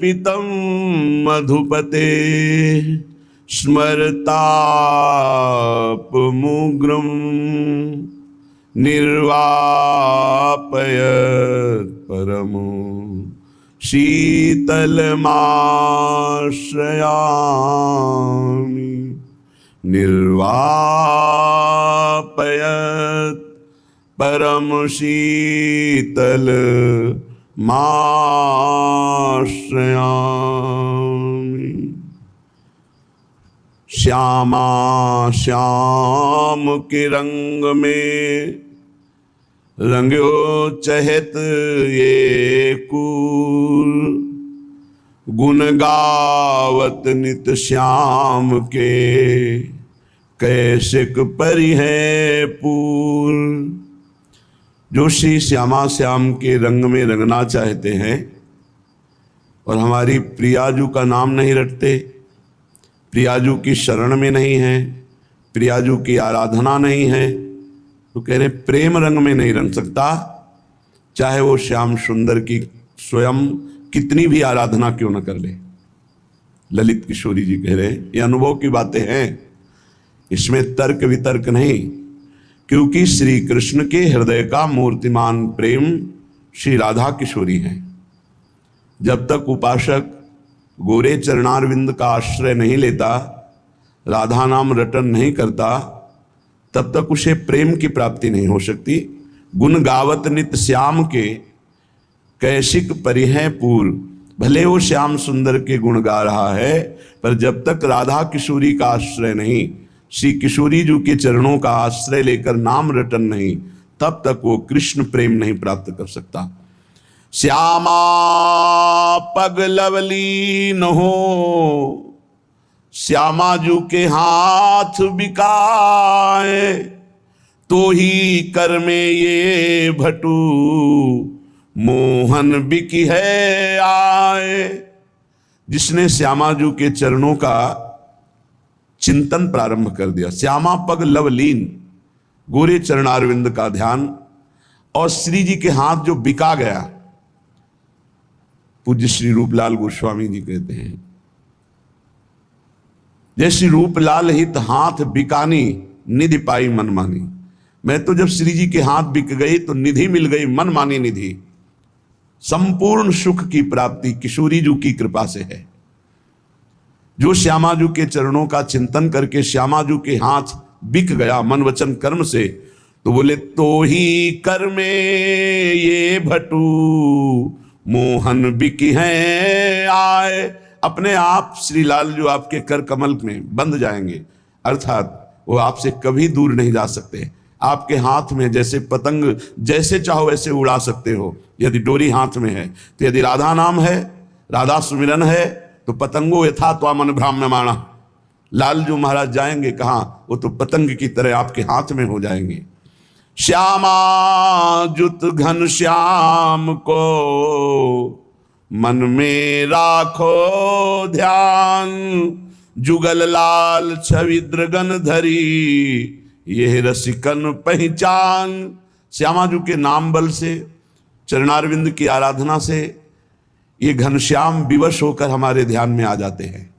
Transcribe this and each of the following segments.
अर्पितं मधुपते स्मरतापमुग्रं निर्वापयत् परमो शीतलमाश्रयामि निर्वापयत् परम शीतलमाश्रयामि। श्यामा श्याम के रंग में रंग्यो चहत ये कूल, गुण गावत नित श्याम के कैसिक परि है पूल। जो श्री श्यामा श्याम के रंग में रंगना चाहते हैं और हमारी प्रियाजू का नाम नहीं रटते, प्रियाजू की शरण में नहीं है, प्रियाजू की आराधना नहीं है, तो कह रहे प्रेम रंग में नहीं रंग सकता, चाहे वो श्याम सुंदर की स्वयं कितनी भी आराधना क्यों न कर ले। ललित किशोरी जी कह रहे ये अनुभव की बातें हैं, इसमें तर्क वितर्क नहीं, क्योंकि श्री कृष्ण के हृदय का मूर्तिमान प्रेम श्री राधा किशोरी हैं। जब तक उपासक गोरे चरणारविंद का आश्रय नहीं लेता, राधा नाम रटन नहीं करता, तब तक उसे प्रेम की प्राप्ति नहीं हो सकती। गुण गावत नित श्याम के कैसिक परिहै पूर, भले वो श्याम सुंदर के गुण गा रहा है, पर जब तक राधा किशोरी का आश्रय नहीं, श्री किशोरी जी के चरणों का आश्रय लेकर नाम रटन नहीं, तब तक वो कृष्ण प्रेम नहीं प्राप्त कर सकता। श्यामा पग लवलीन हो, श्यामा जू के हाथ बिकाए, तो ही कर में ये भटू मोहन बिकी है आए। जिसने श्यामाजू के चरणों का चिंतन प्रारंभ कर दिया, श्यामा पग लवलीन, गोरे चरणारविंद का ध्यान, और श्री जी के हाथ जो बिका गया। पूज्य श्री रूपलाल गोस्वामी जी कहते हैं, जैसे रूपलाल हित हाथ बिकानी, निधि पाई मनमानी। मैं तो जब श्री जी के हाथ बिक गई तो निधि मिल गई, मनमानी निधि। संपूर्ण सुख की प्राप्ति किशोरी जी की कृपा से है। जो श्यामाजू के चरणों का चिंतन करके श्यामाजू के हाथ बिक गया मन वचन कर्म से, तो बोले तो ही कर में ये भटू मोहन बिकी हैं आए। अपने आप श्री लाल जो आपके कर कमल में बंध जाएंगे, अर्थात वो आपसे कभी दूर नहीं जा सकते। आपके हाथ में जैसे पतंग जैसे चाहो वैसे उड़ा सकते हो, यदि डोरी हाथ में है। तो यदि राधा नाम है, राधा सुमिरन है, तो पतंगो यथा त्वामन भ्राम्यमाणा। लाल जो महाराज जाएंगे कहाँ, वो तो पतंग की तरह आपके हाथ में हो जाएंगे। श्यामा जुत घन श्याम को मन में राखो ध्यान, जुगल लाल छवि द्रगन धरी यह रसिकन पहचान। श्यामाजू के नाम बल से, चरणारविंद की आराधना से ये घनश्याम विवश होकर हमारे ध्यान में आ जाते हैं।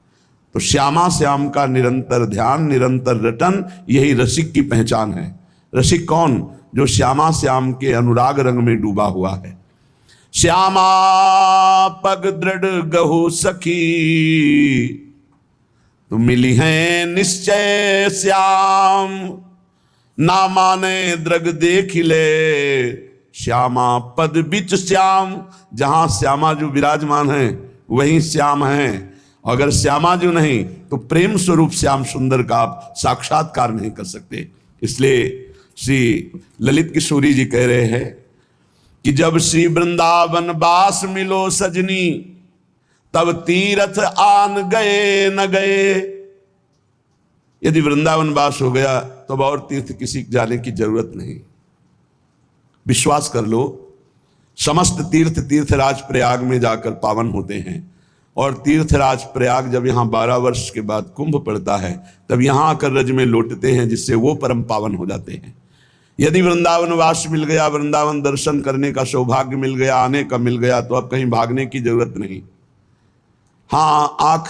तो श्यामा श्याम का निरंतर ध्यान, निरंतर रटन, यही रसिक की पहचान है। रसिक कौन? जो श्यामा श्याम के अनुराग रंग में डूबा हुआ है। श्यामा पग दृढ़ गहु सखी, तो मिली है निश्चय श्याम, ना माने द्रग देख ले श्यामा पद बिच श्याम। जहां श्यामाजू विराजमान है वहीं श्याम है। अगर श्यामाजू नहीं तो प्रेम स्वरूप श्याम सुंदर का आप साक्षात्कार नहीं कर सकते। इसलिए श्री ललित किशोरी जी कह रहे हैं कि जब श्री वृंदावन बास मिलो सजनी, तब तीर्थ आन गए न गए। यदि वृंदावन वास हो गया तो अब और तीर्थ किसी जाने की जरूरत नहीं। विश्वास कर लो, समस्त तीर्थ तीर्थराज प्रयाग में जाकर पावन होते हैं। और तीर्थराज प्रयाग जब यहाँ 12 वर्ष के बाद कुंभ पड़ता है, तब यहाँ आकर रज में लौटते हैं, जिससे वो परम पावन हो जाते हैं। यदि वृंदावन वास मिल गया, वृंदावन दर्शन करने का सौभाग्य मिल गया, आने का मिल गया, तो अब कहीं भागने की जरूरत नहीं। हाँ, आँख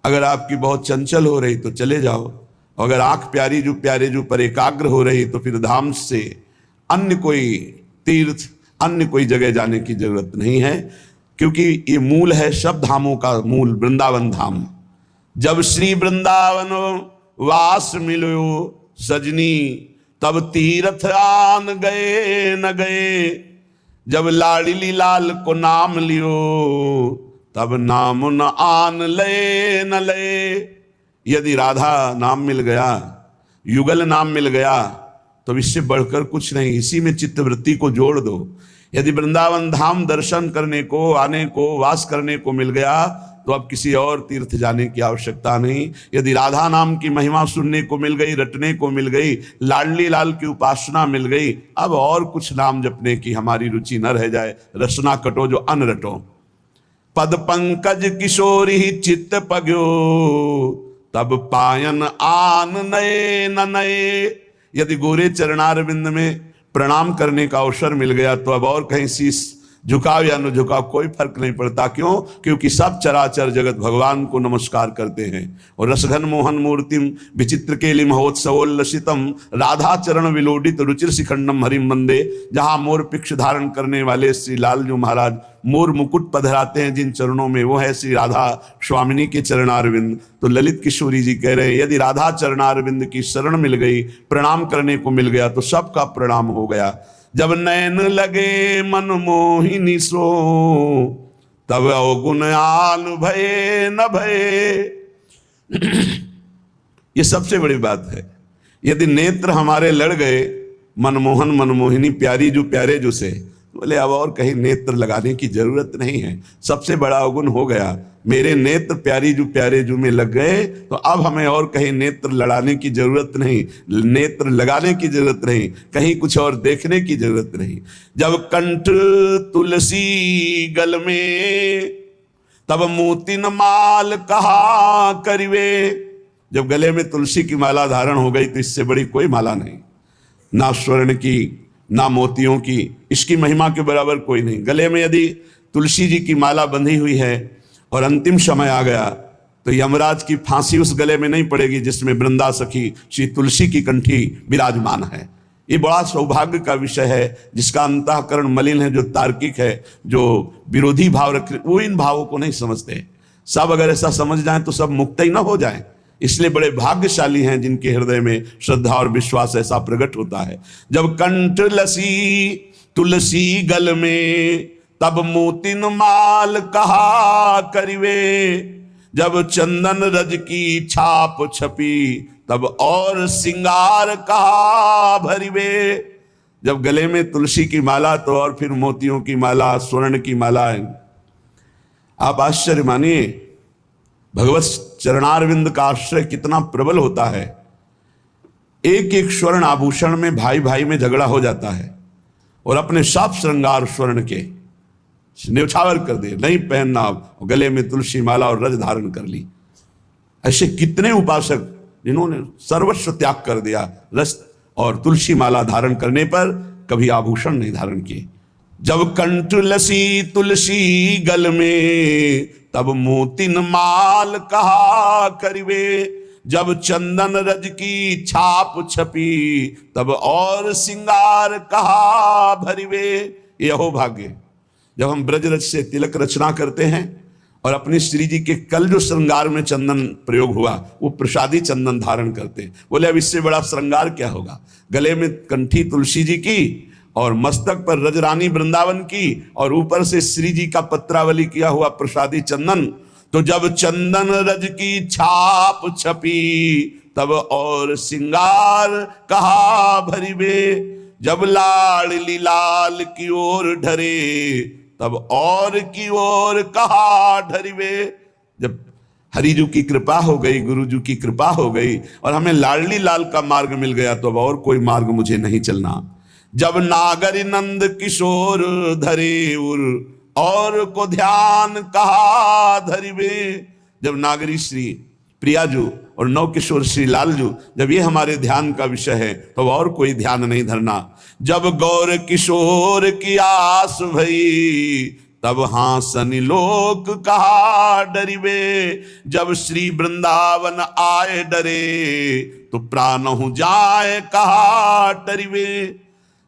अगर आपकी बहुत चंचल हो रही तो चले जाओ, अगर आँख प्यारे जो पर एकाग्र हो रही तो फिर धाम से अन्य कोई तीर्थ, अन्य कोई जगह जाने की जरूरत नहीं है, क्योंकि ये मूल है सब धामों का मूल, वृंदावन धाम। जब श्री वृंदावन वास मिलो सजनी, तब तीर्थ आन गए न गए। जब लाडली लाल को नाम लियो, तब नाम न आन ले न ले। यदि राधा नाम मिल गया, युगल नाम मिल गया, तो इससे बढ़कर कुछ नहीं, इसी में चित्तवृत्ति को जोड़ दो। यदि वृंदावन धाम दर्शन करने को, आने को, वास करने को मिल गया, तो अब किसी और तीर्थ जाने की आवश्यकता नहीं। यदि राधा नाम की महिमा सुनने को मिल गई, रटने को मिल गई, लाडली लाल की उपासना मिल गई, अब और कुछ नाम जपने की हमारी रुचि न रह जाए। रसना कटो जो अन रटो। पद पंकज किशोरी चित्त पग्यो, तब पायन आन नए न नए। यदि गोरे चरणारविंद में प्रणाम करने का अवसर मिल गया, तो अब और कहीं शीश झुकाव या न झुकाव कोई फर्क नहीं पड़ता। क्यों? क्योंकि सब चराचर जगत भगवान को नमस्कार करते हैं। और रसघन मोहन मूर्तिम विचित्र केलि महोत्सवोल्लसितम, राधा चरण विलोडित रुचिर शिखंडम हरिम वंदे। जहां मोर पिक्ष धारण करने वाले श्री लालजू महाराज मोर मुकुट पधराते हैं जिन चरणों में, वो है श्री राधा स्वामिनी के चरणारविंद। तो ललित किशोरी जी कह रहे हैं, यदि राधा चरणारविंद की शरण मिल गई, प्रणाम करने को मिल गया, तो सबका प्रणाम हो गया। जब नैन लगे मन मोहिनी सो, तब अवगुण आन भये न भये। ये सबसे बड़ी बात है। यदि नेत्र हमारे लड़ गए, मनमोहन मनमोहिनी प्यारी जो प्यारे जो से, बोले अब और कहीं नेत्र लगाने की जरूरत नहीं है, सबसे बड़ा अवगुण हो गया। मेरे नेत्र प्यारे जो में लग गए, तो अब हमें और कहीं नेत्र लड़ाने की जरूरत नहीं, नेत्र लगाने की जरूरत नहीं, कहीं कुछ और देखने की जरूरत नहीं। जब कंठ तुलसी गल में, तब मोतिन माल कहा करिवे। जब गले में तुलसी की माला धारण हो गई, तो इससे बड़ी कोई माला नहीं, ना स्वर्ण की ना मोतियों की, इसकी महिमा के बराबर कोई नहीं। गले में यदि तुलसी जी की माला बंधी हुई है और अंतिम समय आ गया, तो यमराज की फांसी उस गले में नहीं पड़ेगी जिसमें वृंदा सखी श्री तुलसी की कंठी विराजमान है। ये बड़ा सौभाग्य का विषय है। जिसका अंतःकरण मलिन है, जो तार्किक है, जो विरोधी भाव रख, वो इन भावों को नहीं समझते। सब अगर ऐसा समझ जाए तो सब मुक्त ही ना हो जाए। इसलिए बड़े भाग्यशाली हैं जिनके हृदय में श्रद्धा और विश्वास ऐसा प्रकट होता है। जब कंठ लसी तुलसी गल में, तब मोतिन माल कहा करिवे। जब चंदन रज की छाप छपी, तब और सिंगार कहा भरिवे। जब गले में तुलसी की माला, तो और फिर मोतियों की माला, स्वर्ण की माला है। आप आश्चर्य मानिए, भगवत चरणारविंद का आश्रय कितना प्रबल होता है। एक एक स्वर्ण आभूषण में भाई भाई में झगड़ा हो जाता है, और अपने सब श्रृंगार स्वर्ण के न्यौछावर कर दिए, नहीं पहनना, गले में तुलसी माला और रज धारण कर ली। ऐसे कितने उपासक जिन्होंने सर्वस्व त्याग कर दिया, रस और तुलसी माला धारण करने पर कभी आभूषण नहीं धारण किए। जब कंठ लसी तुलसी गल में, तब मोतिन माल कहा करिवे। जब चंदन रज की छाप छपी, तब और सिंगार कहा भरिवे। ये हो भाग्य जब हम ब्रजरज से तिलक रचना करते हैं और अपनी श्री जी के कल जो श्रृंगार में चंदन प्रयोग हुआ, वो प्रसादी चंदन धारण करते हैं। बोले अब इससे बड़ा श्रृंगार क्या होगा। गले में कंठी तुलसी जी की, और मस्तक पर रजरानी वृंदावन की, और ऊपर से श्री जी का पत्रावली किया हुआ प्रसादी चंदन। तो जब चंदन रज की छाप छपी, तब और सिंगार कहा भरिवे। जब लाडली लाल की ओर ढरे, तब और की ओर कहा ढरिवे। जब हरिजू की कृपा हो गई, गुरुजू की कृपा हो गई, और हमें लाडली लाल का मार्ग मिल गया, तो अब और कोई मार्ग मुझे नहीं चलना। जब नागरी नंद किशोर धरे उर, और को ध्यान कहा धरिवे। जब नागरी श्री प्रियाजू और नव किशोर श्री लालजू, जब ये हमारे ध्यान का विषय है, तो और कोई ध्यान नहीं धरना। जब गौर किशोर की आस भई, तब हासनि लोक कहा डरिवे, जब श्री वृंदावन आए डरे, तो प्राणहु जाए कहा डरिवे।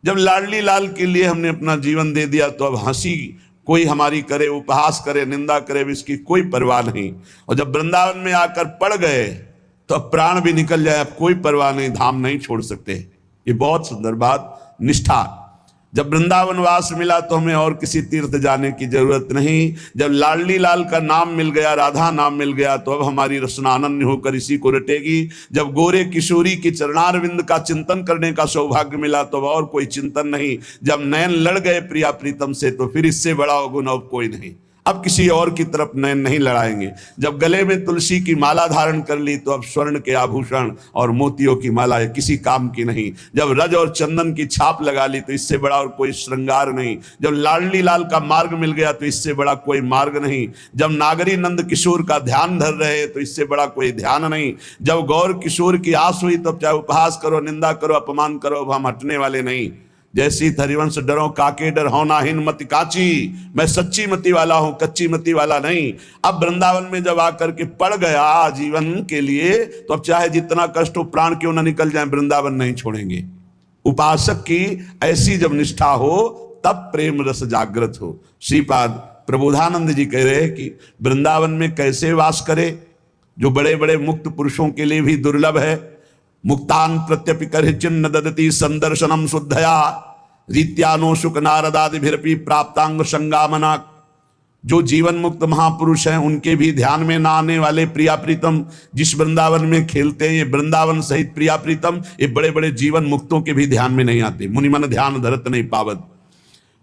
जब लाडली लाल के लिए हमने अपना जीवन दे दिया तो अब हंसी कोई हमारी करे, उपहास करे, निंदा करे, इसकी कोई परवाह नहीं। और जब वृंदावन में आकर पड़ गए तो अब प्राण भी निकल जाए, अब कोई परवाह नहीं, धाम नहीं छोड़ सकते। ये बहुत सुंदर बात, निष्ठा। जब वृंदावन वास मिला तो हमें और किसी तीर्थ जाने की जरूरत नहीं। जब लाडली लाल का नाम मिल गया, राधा नाम मिल गया, तो अब हमारी रसना अनन्य होकर इसी को रटेगी। जब गोरे किशोरी की चरणारविंद का चिंतन करने का सौभाग्य मिला तो अब और कोई चिंतन नहीं। जब नयन लड़ गए प्रिया प्रीतम से तो फिर इससे बड़ा गुण अब कोई नहीं, अब किसी और की तरफ नयन नहीं लड़ाएंगे। जब गले में तुलसी की माला धारण कर ली तो अब स्वर्ण के आभूषण और मोतियों की माला किसी काम की नहीं। जब रज और चंदन की छाप लगा ली तो इससे बड़ा और कोई श्रृंगार नहीं। जब लाडली लाल का मार्ग मिल गया तो इससे बड़ा कोई मार्ग नहीं। जब नागरी नंद किशोर का ध्यान धर रहे तो इससे बड़ा कोई ध्यान नहीं। जब गौर किशोर की आस हुई तब चाहे उपहास करो, निंदा करो, अपमान करो, अब हम हटने वाले नहीं। जैसी हरिवंश डरो काके डर होनाहीन मति काची, मैं सच्ची मति वाला हूं, कच्ची मति वाला नहीं। अब वृंदावन में जब आकर के पड़ गया जीवन के लिए तो अब चाहे जितना कष्ट हो, प्राण क्यों ना निकल जाए, वृंदावन नहीं छोड़ेंगे। उपासक की ऐसी जब निष्ठा हो तब प्रेम रस जागृत हो। श्रीपाद प्रबोधानंद जी कह रहे हैं कि वृंदावन में कैसे वास करे, जो बड़े बड़े मुक्त पुरुषों के लिए भी दुर्लभ है। मुक्तान प्रत्यपि कर चिन्ह ददति संदर्शनम शुद्धया, रीत्यानो शुक नारदादिभिरपि प्राप्तांग संगामना। जो जीवन मुक्त महापुरुष हैं उनके भी ध्यान में ना आने वाले प्रिया प्रीतम जिस वृंदावन में खेलते हैं, ये वृंदावन सहित प्रिया प्रीतम, ये बड़े बड़े जीवन मुक्तों के भी ध्यान में नहीं आते। मुनिमन ध्यान धरत नहीं पावत।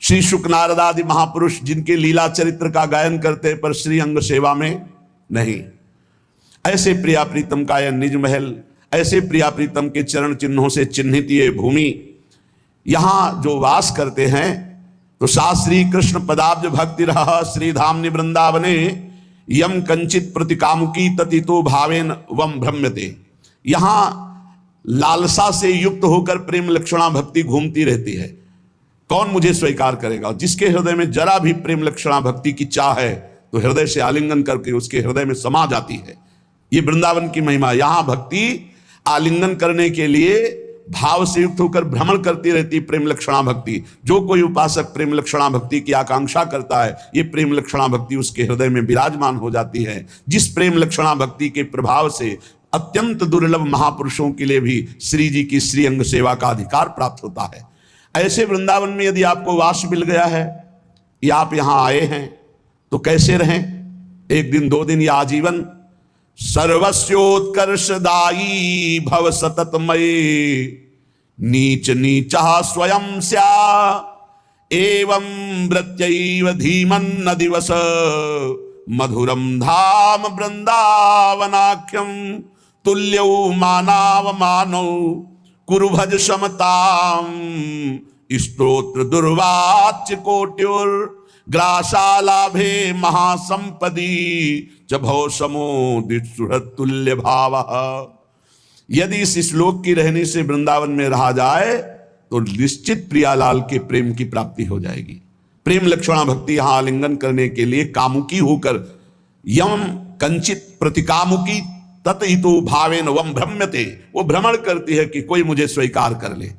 श्री शुक नारदादि महापुरुष जिनके लीला चरित्र का गायन करते पर श्री अंग सेवा में नहीं। ऐसे प्रिया प्रीतम का यह निज महल, ऐसे प्रिया प्रीतम के चरण चिन्हों से चिन्हित ये भूमि, यहां जो वास करते हैं तो शास्त्री कृष्ण पदाब्ज भक्ति रहा श्रीधाम वृंदावने, यम कंचित प्रतिकामुकी ततितो भावेन वम भ्रम्यते। यहां लालसा से युक्त होकर प्रेम लक्षणा भक्ति घूमती रहती है। कौन मुझे स्वीकार करेगा? जिसके हृदय में जरा भी प्रेम लक्षणा भक्ति की चाह है तो हृदय से आलिंगन करके उसके हृदय में समा जाती है। ये वृंदावन की महिमा। यहां भक्ति आलिंगन करने के लिए भाव से युक्त होकर भ्रमण करती रहती प्रेम लक्षणा भक्ति। जो कोई उपासक प्रेम लक्षणा भक्ति की आकांक्षा करता है, ये प्रेम लक्षणा भक्ति उसके हृदय में विराजमान हो जाती है। जिस प्रेम लक्षणा भक्ति के प्रभाव से अत्यंत दुर्लभ महापुरुषों के लिए भी श्री जी की श्री अंग सेवा का अधिकार प्राप्त होता है। ऐसे वृंदावन में यदि आपको वास मिल गया है या आप यहां आए हैं तो कैसे रहें? एक दिन, 2 दिन या आजीवन? सर्वस्योत्कर्षदायी भव सततमयी, नीच नीचा स्वयं स्या एवं वृत्यैव धीमन्न दिवस, मधुरम धाम वृंदावनाख्यम तुल्यौ मानव मानौ कुरु भज समताम, स्तोत्र दुर्वाच्य कोट्युर ग्रासालाभे महासंपदी, जभो समोदित सुहृद तुल्य भाव। यदि इस श्लोक की रहनी से वृंदावन में रहा जाए तो निश्चित प्रियालाल के प्रेम की प्राप्ति हो जाएगी। प्रेम लक्षणा भक्ति यहां आलिंगन करने के लिए कामुकी होकर, यम कंचित प्रतिकामुकी ततहितो भावेन वम भ्रम्यते, वो भ्रमण करती है कि कोई मुझे स्वीकार कर ले।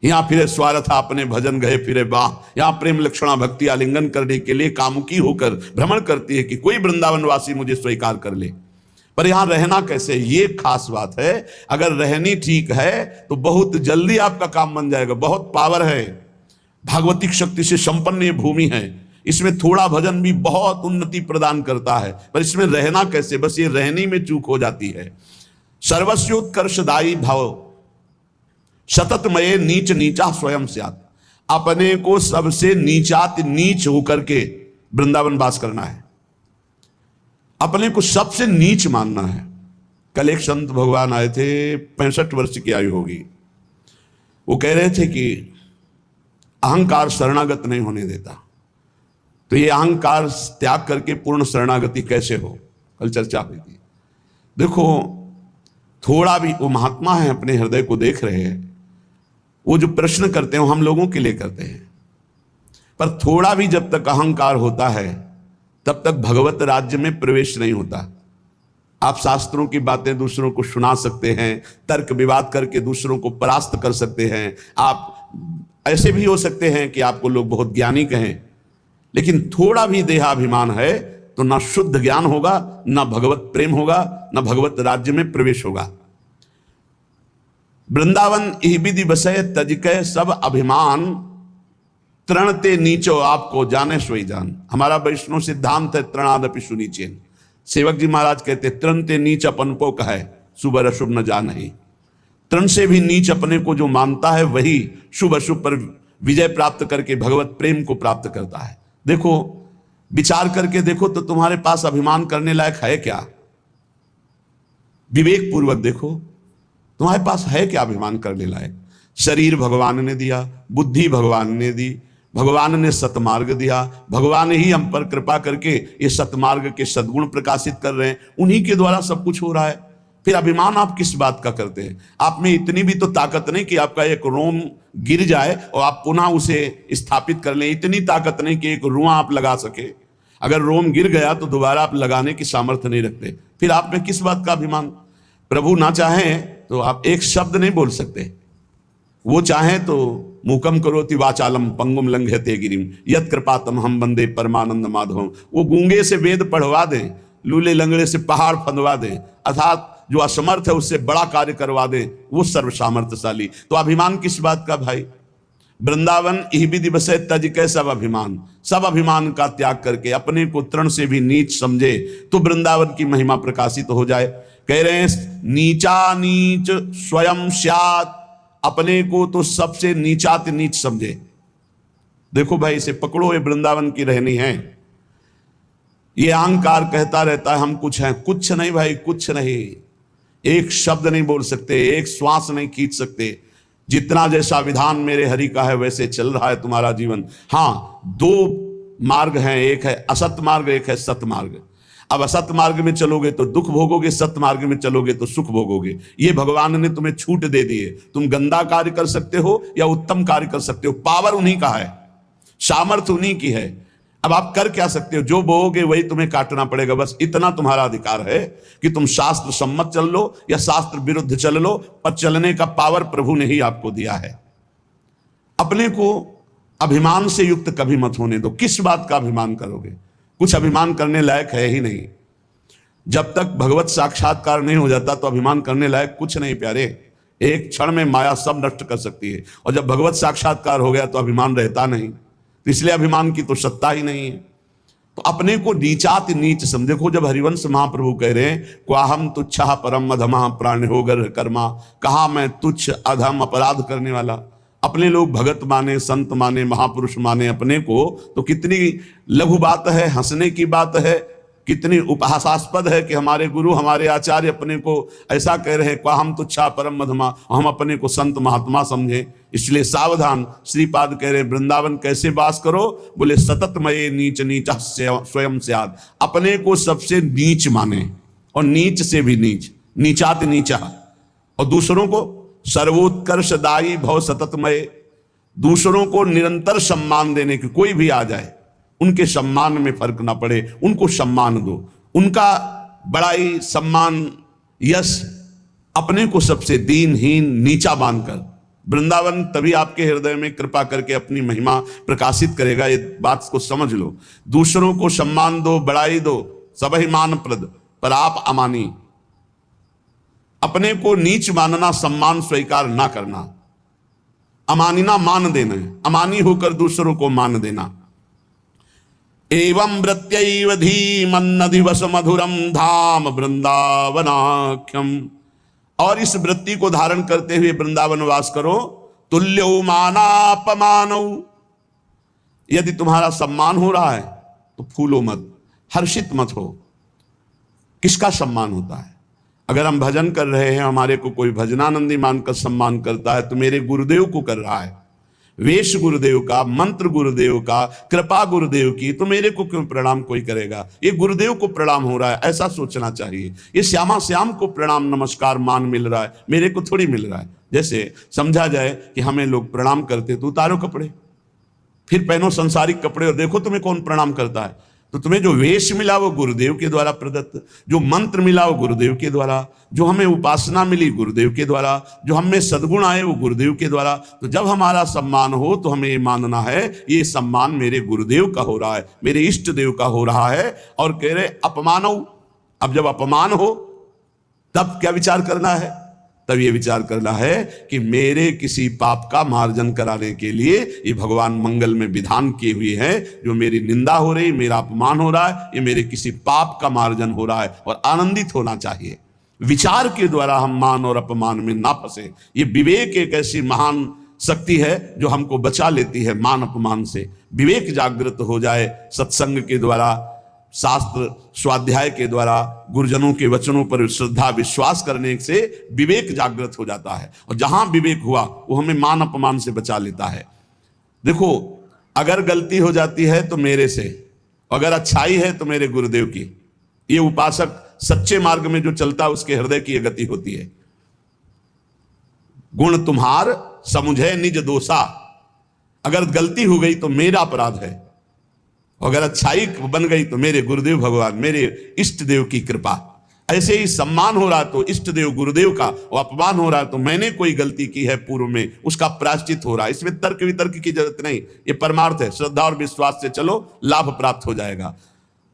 यहां फिरे स्वार्थ अपने भजन गए फिरे बाह। यहां प्रेम लक्षणा भक्ति आलिंगन करने के लिए कामुकी होकर भ्रमण करती है कि कोई वृंदावनवासी मुझे स्वीकार कर ले। पर यहां रहना कैसे, ये खास बात है। अगर रहनी ठीक है तो बहुत जल्दी आपका काम बन जाएगा। बहुत पावर है, भागवतिक शक्ति से संपन्न ये भूमि है। इसमें थोड़ा भजन भी बहुत उन्नति प्रदान करता है। पर इसमें रहना कैसे, बस ये रहनी में चूक हो जाती है। सर्वस्योत्कर्षदायी भाव सततमय नीच नीचा स्वयं स्यात्, अपने को सबसे नीचात नीच होकर के वृंदावन वास करना है, अपने को सबसे नीच मानना है। कल एक संत भगवान आए थे, 65 वर्ष की आयु होगी। वो कह रहे थे कि अहंकार शरणागत नहीं होने देता, तो ये अहंकार त्याग करके पूर्ण शरणागति कैसे हो, कल चर्चा हुई थी। देखो, थोड़ा भी वो महात्मा है, अपने हृदय को देख रहे हैं। वो जो प्रश्न करते हैं हम लोगों के लिए करते हैं। पर थोड़ा भी जब तक अहंकार होता है तब तक भगवत राज्य में प्रवेश नहीं होता। आप शास्त्रों की बातें दूसरों को सुना सकते हैं, तर्क विवाद करके दूसरों को परास्त कर सकते हैं, आप ऐसे भी हो सकते हैं कि आपको लोग बहुत ज्ञानी कहें, लेकिन थोड़ा भी देहाभिमान है तो ना शुद्ध ज्ञान होगा, ना भगवत प्रेम होगा, ना भगवत राज्य में प्रवेश होगा। वृंदावन इह विधि बसय तजकै सब अभिमान, तृणते नीचो आपको जाने सोई जान। हमारा वैष्णव सिद्धांत है तृणादपि सुनीचेन। सेवक जी महाराज कहते तृणते नीच अपन को कहे शुभ अशुभ न जाने। तृण से भी नीच अपने को जो मानता है वही शुभ अशुभ पर विजय प्राप्त करके भगवत प्रेम को प्राप्त करता है। देखो, विचार करके देखो तो तुम्हारे पास अभिमान करने लायक है क्या? विवेक पूर्वक देखो, तुम्हारे पास है क्या अभिमान करने लायक? शरीर भगवान ने दिया, बुद्धि भगवान ने दी, भगवान ने सतमार्ग दिया, भगवान ही हम पर कृपा करके ये सतमार्ग के सद्गुण प्रकाशित कर रहे हैं, उन्हीं के द्वारा सब कुछ हो रहा है। फिर अभिमान आप किस बात का करते हैं? आप में इतनी भी तो ताकत नहीं कि आपका एक रोम गिर जाए और आप पुनः उसे स्थापित कर लें। इतनी ताकत नहीं कि एक रुआ आप लगा सके। अगर रोम गिर गया तो दोबारा आप लगाने की सामर्थ्य नहीं रखते, फिर आप में किस बात का अभिमान? प्रभु ना चाहें तो आप एक शब्द नहीं बोल सकते, वो चाहें तो मूकम करोति वाचालम पंगुम लंघयते गिरिम यत् कृपातम हम वंदे परमानंद माधवम। वो गूंगे से वेद पढ़वा दें, लूले लंगड़े से पहाड़ फंदवा दें, अर्थात जो असमर्थ है उससे बड़ा कार्य करवा दें, वो सर्व सामर्थ्यशाली। तो अभिमान किस बात का भाई? वृंदावन इह विधि बसै तजकै सब अभिमान। सब अभिमान का त्याग करके अपने को तृण से भी नीच समझे तो वृंदावन की महिमा प्रकाशित हो जाए। कह रहे हैं नीचा नीच स्वयं स्यात्, अपने को तो सबसे नीचात नीच समझे। देखो भाई, इसे पकड़ो, ये वृंदावन की रहनी है। ये अहंकार कहता रहता है हम कुछ हैं, कुछ नहीं भाई, कुछ नहीं। एक शब्द नहीं बोल सकते, एक श्वास नहीं खींच सकते। जितना जैसा विधान मेरे हरि का है वैसे चल रहा है तुम्हारा जीवन। हाँ, दो मार्ग हैं, एक है असत मार्ग, एक है सत मार्ग। अब असत मार्ग में चलोगे तो दुख भोगोगे, सत मार्ग में चलोगे तो सुख भोगोगे। ये भगवान ने तुम्हें छूट दे दी है। तुम गंदा कार्य कर सकते हो या उत्तम कार्य कर सकते हो, पावर उन्हीं का है, सामर्थ्य उन्हीं की है। अब आप कर क्या सकते हो? जो बोओगे वही तुम्हें काटना पड़ेगा। बस इतना तुम्हारा अधिकार है कि तुम शास्त्र सम्मत चल लो या शास्त्र विरुद्ध चल लो, पर चलने का पावर प्रभु ने ही आपको दिया है। अपने को अभिमान से युक्त कभी मत होने दो। किस बात का अभिमान करोगे? कुछ अभिमान करने लायक है ही नहीं। जब तक भगवत साक्षात्कार नहीं हो जाता तो अभिमान करने लायक कुछ नहीं प्यारे। एक क्षण में माया सब नष्ट कर सकती है, और जब भगवत साक्षात्कार हो गया तो अभिमान रहता नहीं। तो इसलिए अभिमान की तो सत्ता ही नहीं है। तो अपने को नीचात नीच समझे। देखो, जब हरिवंश महाप्रभु कह रहे हैं क्वाहम तुच्छा परम अधमा प्राण होगर कर्मा, कहा मैं तुच्छ अधम अपराध करने वाला। अपने लोग भगत माने, संत माने, महापुरुष माने अपने को, तो कितनी लघु बात है, हंसने की बात है, कितनी उपहासास्पद है कि हमारे गुरु हमारे आचार्य अपने को ऐसा कह रहे हैं क्वा हम तुच्छा परम मधमा, हम अपने को संत महात्मा समझे। इसलिए सावधान। श्रीपाद कह रहे वृंदावन कैसे वास करो? बोले सततमये नीच नीचा स्वयं स्यात्। अपने को सबसे नीच माने और नीच से भी नीच, नीचात नीचा, और दूसरों को सर्वोत्कर्षदायी भव सततमय। दूसरों को निरंतर सम्मान देने की, कोई भी आ जाए उनके सम्मान में फर्क ना पड़े, उनको सम्मान दो, उनका बड़ाई सम्मान यश। अपने को सबसे दीनहीन नीचा मानकर वृंदावन तभी आपके हृदय में कृपा करके अपनी महिमा प्रकाशित करेगा। ये बात को समझ लो। दूसरों को सम्मान दो, बड़ाई दो, सब ही मानप्रद, पर आप अमानी। अपने को नीच मानना, सम्मान स्वीकार ना करना, अमानिना मान देना है, अमानी होकर दूसरों को मान देना। एवं वृत्यैव धीमन्नधिवस मधुरम धाम वृंदावनाख्यम। और इस वृत्ति को धारण करते हुए वृंदावन वास करो। तुल्यो मानापमानौ। यदि तुम्हारा सम्मान हो रहा है तो फूलो मत, हर्षित मत हो। किसका सम्मान होता है? अगर हम भजन कर रहे हैं, हमारे को कोई भजनानंदी मानकर सम्मान करता है तो मेरे गुरुदेव को कर रहा है। वेश गुरुदेव का, मंत्र गुरुदेव का, कृपा गुरुदेव की, तो मेरे को क्यों प्रणाम कोई करेगा? ये गुरुदेव को प्रणाम हो रहा है, ऐसा सोचना चाहिए। ये श्यामा श्याम को प्रणाम नमस्कार मान मिल रहा है, मेरे को थोड़ी मिल रहा है। जैसे समझा जाए कि हमें लोग प्रणाम करते तो उतारो कपड़े, फिर पहनो संसारिक कपड़े और देखो तुम्हें कौन प्रणाम करता है। तो तुम्हें जो वेश मिला वो गुरुदेव के द्वारा प्रदत्त, जो मंत्र मिला वो गुरुदेव के द्वारा, जो हमें उपासना मिली गुरुदेव के द्वारा, जो हमें सद्गुण आए वो गुरुदेव के द्वारा। तो जब हमारा सम्मान हो तो हमें ये मानना है ये सम्मान मेरे गुरुदेव का हो रहा है, मेरे इष्ट देव का हो रहा है। और कह रहे अपमान हो, अब जब अपमान हो तब क्या विचार करना है? तब ये विचार करना है कि मेरे किसी पाप का मार्जन कराने के लिए ये भगवान मंगल में विधान किए हुए हैं। जो मेरी निंदा हो रही, मेरा अपमान हो रहा है, ये मेरे किसी पाप का मार्जन हो रहा है और आनंदित होना चाहिए। विचार के द्वारा हम मान और अपमान में ना फंसे। ये विवेक एक ऐसी महान शक्ति है जो हमको बचा लेती है मान अपमान से। विवेक जागृत हो जाए सत्संग के द्वारा, शास्त्र स्वाध्याय के द्वारा, गुरुजनों के वचनों पर श्रद्धा विश्वास करने से विवेक जागृत हो जाता है। और जहां विवेक हुआ वो हमें मान अपमान से बचा लेता है। देखो, अगर गलती हो जाती है तो मेरे से, अगर अच्छाई है तो मेरे गुरुदेव की। ये उपासक सच्चे मार्ग में जो चलता है उसके हृदय की गति होती है। गुण तुम्हार समुझे निज दोषा, अगर गलती हो गई तो मेरा अपराध है, अगर अच्छाई बन गई तो मेरे गुरुदेव भगवान, मेरे इष्ट देव की कृपा। ऐसे ही सम्मान हो रहा तो इष्ट देव गुरुदेव का, और अपमान हो रहा तो मैंने कोई गलती की है पूर्व में, उसका प्रायश्चित हो रहा है। इसमें तर्क वितर्क की जरूरत नहीं, ये परमार्थ है। श्रद्धा और विश्वास से चलो, लाभ प्राप्त हो जाएगा।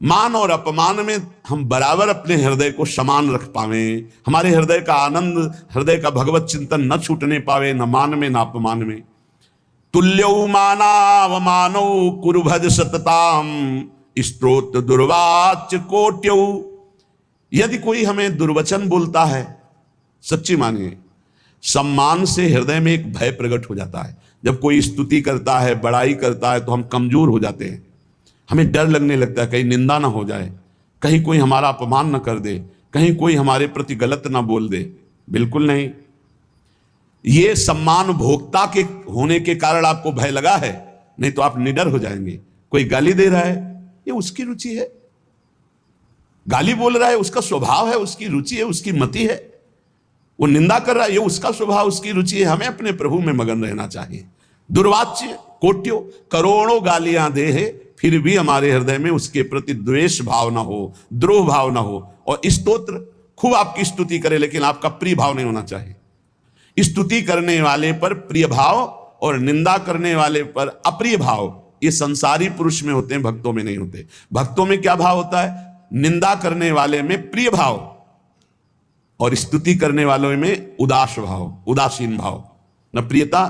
मान और अपमान में हम बराबर अपने हृदय को समान रख पावे, हमारे हृदय का आनंद, हृदय का भगवत चिंतन न छूटने पावे, न मान में न अपमान में। तुल्यौ मानावमानौ कुरुभज सतताम स्त्रोत दुर्वाच कोट्यौ। यदि कोई हमें दुर्वचन बोलता है, सच्ची मानिए, सम्मान से हृदय में एक भय प्रकट हो जाता है। जब कोई स्तुति करता है, बड़ाई करता है तो हम कमजोर हो जाते हैं। हमें डर लगने लगता है कहीं निंदा ना हो जाए, कहीं कोई हमारा अपमान ना कर दे, कहीं कोई हमारे प्रति गलत ना बोल दे। बिल्कुल नहीं। ये सम्मान भोक्ता के होने के कारण आपको भय लगा है, नहीं तो आप निडर हो जाएंगे। कोई गाली दे रहा है, ये उसकी रुचि है। गाली बोल रहा है, उसका स्वभाव है, उसकी रुचि है, उसकी मति है। वो निंदा कर रहा है, ये उसका स्वभाव, उसकी रुचि है। हमें अपने प्रभु में मगन रहना चाहिए। दुर्वाच्य कोट्यो, करोड़ों गालियां दे है, फिर भी हमारे हृदय में उसके प्रति द्वेष भाव ना हो, द्रोह भाव ना हो। और स्तोत्र खूब आपकी स्तुति करे, लेकिन आपका प्रिय भाव नहीं होना चाहिए। स्तुति करने वाले पर प्रिय भाव और निंदा करने वाले पर अप्रिय भाव, ये संसारी पुरुष में होते हैं, भक्तों में नहीं होते। भक्तों में क्या भाव होता है? निंदा करने वाले में प्रिय भाव और स्तुति करने वालों में उदास भाव, उदासीन भाव, न प्रियता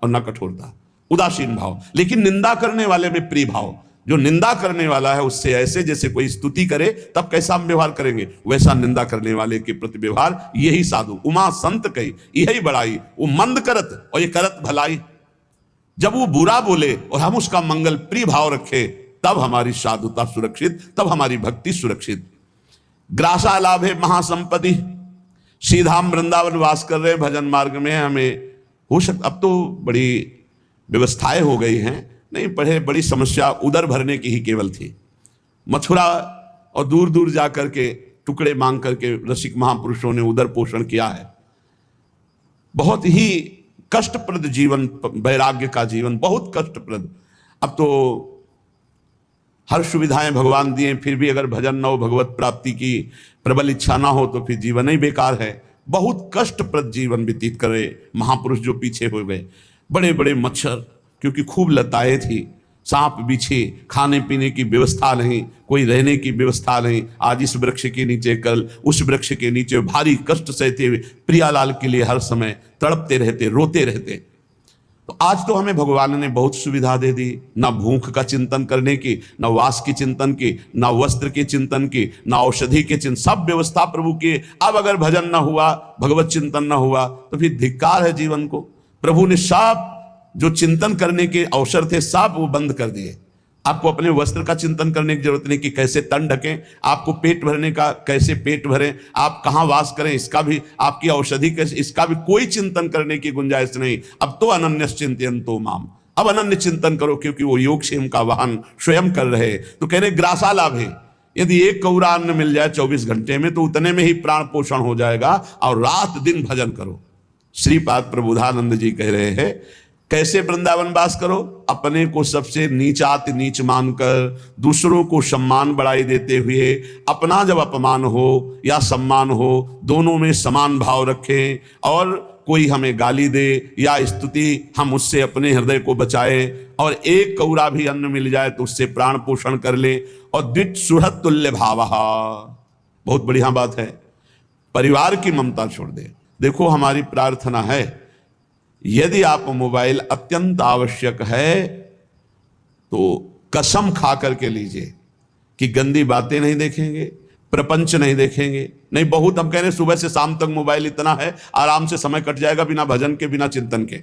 और न कठोरता, उदासीन भाव। लेकिन निंदा करने वाले में प्रिय भाव। जो निंदा करने वाला है उससे ऐसे जैसे कोई स्तुति करे तब कैसा हम व्यवहार करेंगे, वैसा निंदा करने वाले के प्रति व्यवहार। यही साधु उमा संत कही यही बड़ाई, वो मंद करत और ये करत भलाई। जब वो बुरा बोले और हम उसका मंगल प्रिय भाव रखे, तब हमारी साधुता सुरक्षित, तब हमारी भक्ति सुरक्षित। ग्रासा लाभ है महासंपत्ति। सीधा हम वृंदावन वास कर रहे हैं, भजन मार्ग में हमें हो सकता, अब तो बड़ी व्यवस्थाएं हो गई हैं, नहीं पढ़े बड़ी समस्या उदर भरने की ही केवल थी। मथुरा और दूर दूर जा करके टुकड़े मांग करके रसिक महापुरुषों ने उदर पोषण किया है। बहुत ही कष्टप्रद जीवन, वैराग्य का जीवन बहुत कष्टप्रद। अब तो हर सुविधाएं भगवान दिए, फिर भी अगर भजन न हो, भगवत प्राप्ति की प्रबल इच्छा ना हो तो फिर जीवन ही बेकार है। बहुत कष्टप्रद जीवन व्यतीत करे महापुरुष जो पीछे हो गए। बड़े बड़े मच्छर, क्योंकि खूब लताएं थी, सांप बिछे, खाने पीने की व्यवस्था नहीं, कोई रहने की व्यवस्था नहीं। आज इस वृक्ष के नीचे, कल उस वृक्ष के नीचे भारी कष्ट सहते हुए प्रियालाल के लिए हर समय तड़पते रहते, रोते रहते। तो आज तो हमें भगवान ने बहुत सुविधा दे दी, ना भूख का चिंतन करने की, ना वास की चिंतन की, ना वस्त्र के चिंतन की, ना औषधि के चिंतन, सब व्यवस्था प्रभु की। अब अगर भजन ना हुआ, भगवत चिंतन ना हुआ तो फिर धिक्कार है जीवन को। प्रभु ने सब जो चिंतन करने के अवसर थे सब वो बंद कर दिए। आपको अपने वस्त्र का चिंतन करने की जरूरत नहीं कि कैसे तन ढकें, आपको पेट भरने का कैसे पेट भरें, आप कहाँ वास करें, इसका भी, आपकी औषधि कैसे, इसका भी कोई चिंतन करने की गुंजाइश नहीं। अब तो अनन्य चिंतयन्तो माम, अब अनन्य चिंतन करो, क्योंकि वो योग क्षेम का वाहन स्वयं कर रहे। तो कह रहे ग्रासा लाभ है, यदि एक कौरा अन्न मिल जाए 24 घंटे में तो उतने में ही प्राण पोषण हो जाएगा, और रात दिन भजन करो। श्रीपाद प्रबोधानंद जी कह रहे हैं कैसे वृंदावन वास करो? अपने को सबसे नीचाति नीच मानकर, दूसरों को सम्मान बढ़ाई देते हुए, अपना जब अपमान हो या सम्मान हो दोनों में समान भाव रखें, और कोई हमें गाली दे या स्तुति, हम उससे अपने हृदय को बचाए, और एक कौरा भी अन्न मिल जाए तो उससे प्राण पोषण कर ले। और द्वित सुहृद तुल्य भाव, बहुत बढ़िया बात है, परिवार की ममता छोड़ दे। देखो हमारी प्रार्थना है, यदि आप मोबाइल अत्यंत आवश्यक है तो कसम खा करके लीजिए कि गंदी बातें नहीं देखेंगे, प्रपंच नहीं देखेंगे। नहीं, बहुत हम कह रहे हैं सुबह से शाम तक मोबाइल इतना है, आराम से समय कट जाएगा बिना भजन के, बिना चिंतन के।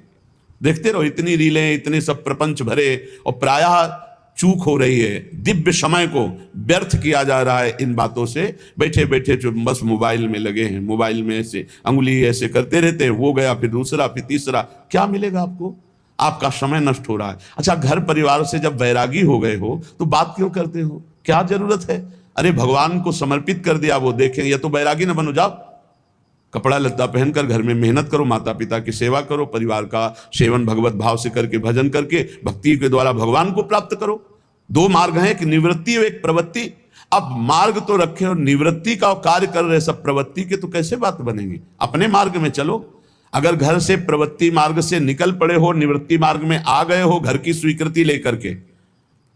देखते रहो, इतनी रीलें, इतने सब प्रपंच भरे, और प्रायः चूक हो रही है, दिव्य समय को व्यर्थ किया जा रहा है इन बातों से। बैठे बैठे जो बस मोबाइल में लगे हैं, मोबाइल में ऐसे अंगुली ऐसे करते रहते हैं, वो गया फिर दूसरा फिर तीसरा, क्या मिलेगा आपको? आपका समय नष्ट हो रहा है। अच्छा, घर परिवार से जब वैरागी हो गए हो तो बात क्यों करते हो? क्या जरूरत है? अरे भगवान को समर्पित कर दिया, वो देखें। या तो वैरागी न बनो, जाओ कपड़ा लत्ता पहनकर घर में मेहनत करो, माता पिता की सेवा करो, परिवार का सेवन भगवत भाव से करके, भजन करके, भक्ति के द्वारा भगवान को प्राप्त करो। दो मार्ग हैं, एक निवृत्ति और एक प्रवृत्ति। अब मार्ग तो रखे और निवृत्ति का कार्य कर रहे, सब प्रवृत्ति के तो कैसे बात बनेगी? अपने मार्ग में चलो। अगर घर से प्रवृत्ति मार्ग से निकल पड़े हो, निवृत्ति मार्ग में आ गए हो घर की स्वीकृति लेकर के,